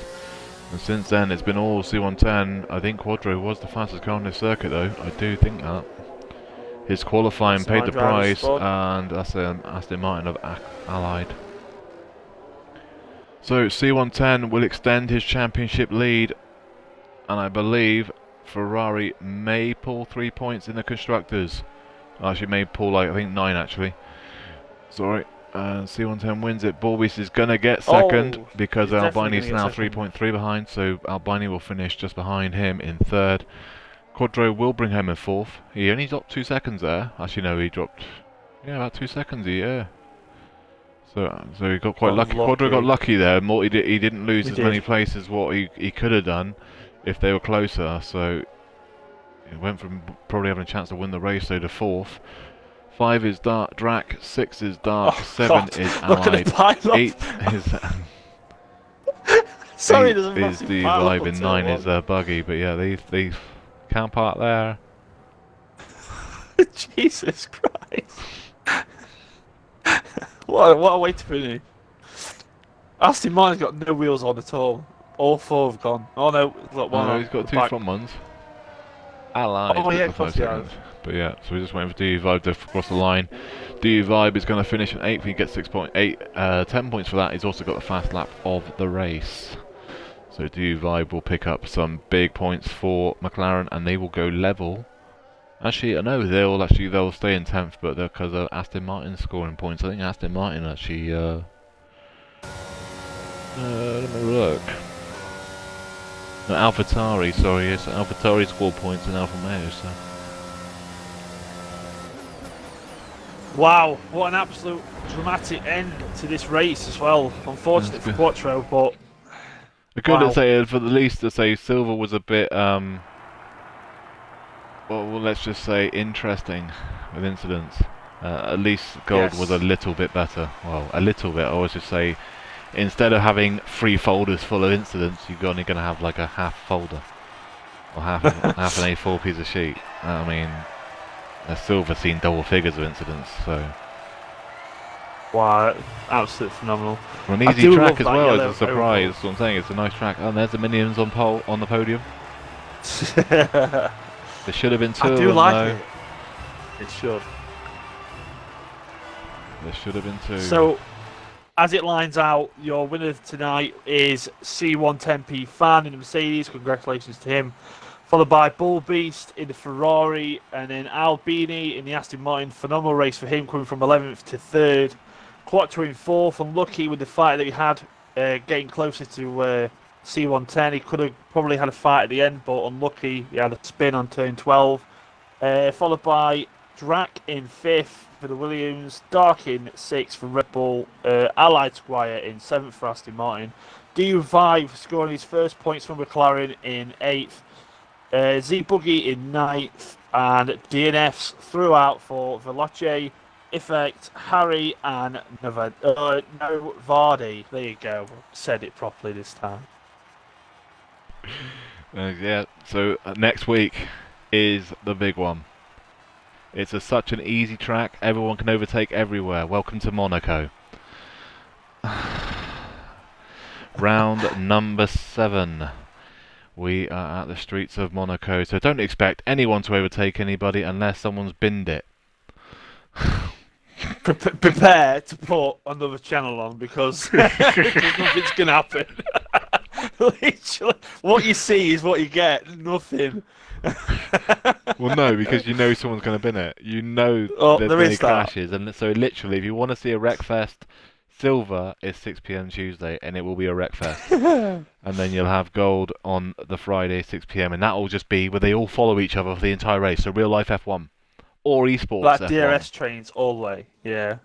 And since then it's been all C110. I think Quadro was the fastest car on this circuit though. I do think that. His qualifying paid the price, and that's Aston Martin of Allied. So C110 will extend his championship lead, and I believe Ferrari may pull 3 points in the constructors. Actually, may pull like I think 9 actually. Sorry. C110 wins it. Borbeast is gonna get second because Albini's now 3.3 behind, so Albini will finish just behind him in 3rd. Quadro will bring home in 4th. He only dropped 2 seconds there. Actually, no, he dropped about 2 seconds. Yeah. So he got quite lucky. Quadro got lucky there. He didn't lose as many places as what he could have done if they were closer. So he went from probably having a chance to win the race to 4th. 5 is Drac, 6 is Dark, 7 is Allied, 8 is Sorry, 8 there's a is the Vibe, and 9 is Buggy. But yeah, they can't park there. Jesus Christ! what a way to finish. Aston Martin's got no wheels on at all. All 4 have gone. Oh no, look, one he's got 2 front ones. Allied. Oh yeah, of course he has. But yeah, so we're just waiting for DU Vibe to cross the line. DU Vibe is going to finish in 8th. He gets 10 points for that. He's also got the fast lap of the race. So DU Vibe will pick up some big points for McLaren, and they will go level. Actually, I know they'll stay in 10th, but because of Aston Martin scoring points. I think Aston Martin actually. Let me look. No, AlphaTauri, sorry, yes, AlphaTauri scored points in Alfa Romeo, so. Wow, what an absolute dramatic end to this race as well. That's Unfortunate for good. Quattro, but I could wow. say, for the least, to say Silver was a bit, well, let's just say interesting with incidents. At least Gold was a Yes. little bit better. Well, a little bit. I always just say, instead of having 3 folders full of incidents, you're only going to have like a half folder or half an A4 piece of sheet. I mean, Silver seen double figures of incidents, so Wow, absolutely phenomenal. for an I easy do track love as that well as yellow a surprise. overall. So I'm saying it's a nice track. Oh, and there's the minions on the podium. I There should have been 2 of do them like though. it. It should. There should have been 2. So, as it lines out, your winner tonight is C110P Fan in the Mercedes. Congratulations to him. Followed by Bull Beast in the Ferrari, and then Albini in the Aston Martin. Phenomenal race for him, coming from 11th to 3rd. Quattro in 4th. Unlucky with the fight that he had, getting closer to C110. He could have probably had a fight at the end, but unlucky. He had a spin on turn 12. Followed by Drac in 5th for the Williams, Dark in 6th for Red Bull, Allied Squire in 7th for Aston Martin, DU5 scoring his first points from McLaren in 8th, Z Buggy in 9th, and DNFs throughout for Veloce, Effect, Harry, and no Vardy. There you go. Said it properly this time. Yeah. So next week is the big one. It's such an easy track. Everyone can overtake everywhere. Welcome to Monaco. Round number 7. We are at the streets of Monaco, so don't expect anyone to overtake anybody unless someone's binned it. Prepare to put another channel on because nothing's gonna happen. Literally, what you see is what you get. Nothing. Well, no, because you know someone's going to bin it. You know Oh, there's there many is that. clashes, and so literally, if you want to see a Wreckfest, Silver is 6 p.m. Tuesday, and it will be a Wreckfest. And then you'll have Gold on the Friday, 6 p.m., and that will just be where they all follow each other for the entire race. So real life F1 or esports Like F1. DRS trains all the way. Yeah.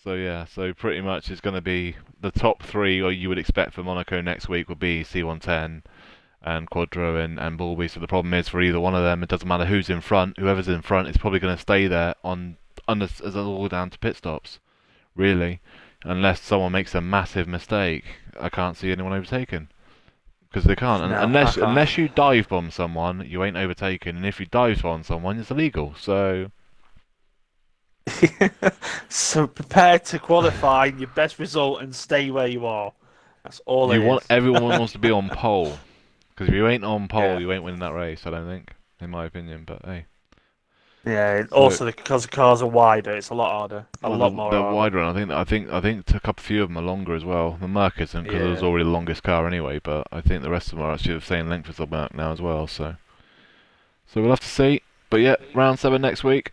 So yeah, so pretty much it's going to be the top 3, or you would expect for Monaco next week would be C110 and Quadro and Bulby. So the problem is for either one of them, it doesn't matter who's in front. Whoever's in front is probably going to stay there as all down to pit stops, really, unless someone makes a massive mistake. I can't see anyone overtaken because they can't. No, I Unless can't. you dive bomb someone, you ain't overtaken, and if you dive bomb someone, it's illegal. So So prepare to qualify your best result and stay where you are. That's all it is. everyone wants to be on pole. Because if you ain't on pole, Yeah. you ain't winning that race. I don't think, in my opinion. But hey, Yeah. so Also, because the cars are wider, it's a lot harder. A well, lot more the harder. wider one. I think a couple few of them are longer as well. The Merc isn't because it was Yeah. already the longest car anyway. But I think the rest of them are actually the same length as the Merc now as well. So we'll have to see. But yeah, round 7 next week.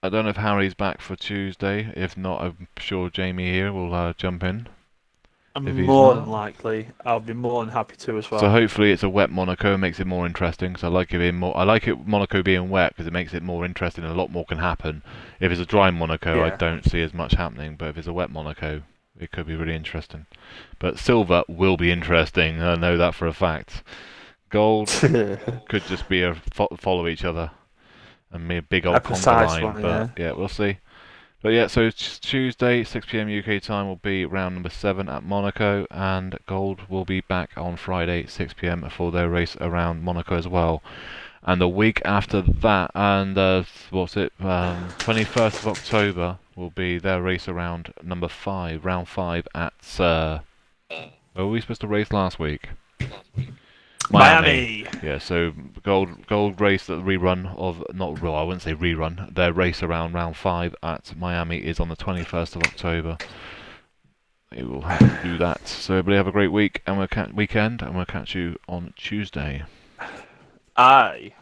I don't know if Harry's back for Tuesday. If not, I'm sure Jamie here will jump in. If And he's more than not. likely, I'll be more than happy to as So well. hopefully it's a wet Monaco, makes it more interesting. Because I like it being more. I like it Monaco being wet because it makes it more interesting and a lot more can happen. If it's a dry Monaco, I Yeah. don't see as much happening. But if it's a wet Monaco, it could be really interesting. But silver will be interesting. I know that for a fact. Gold could just be follow each other and be a big A old conga precise line. one, But yeah. yeah, we'll see. But yeah, so Tuesday, 6 p.m. UK time will be round number 7 at Monaco, and Gold will be back on Friday, 6 p.m. for their race around Monaco as well. And the week after that, and 21st of October will be their race around number 5, round 5 at where were we supposed to race last week? Miami. Yeah, so gold race, the rerun of not well, I wouldn't say rerun. Their race around round 5 at Miami is on the 21st of October. We will have to do that. So everybody have a great week and weekend, and we'll catch you on Tuesday. Aye.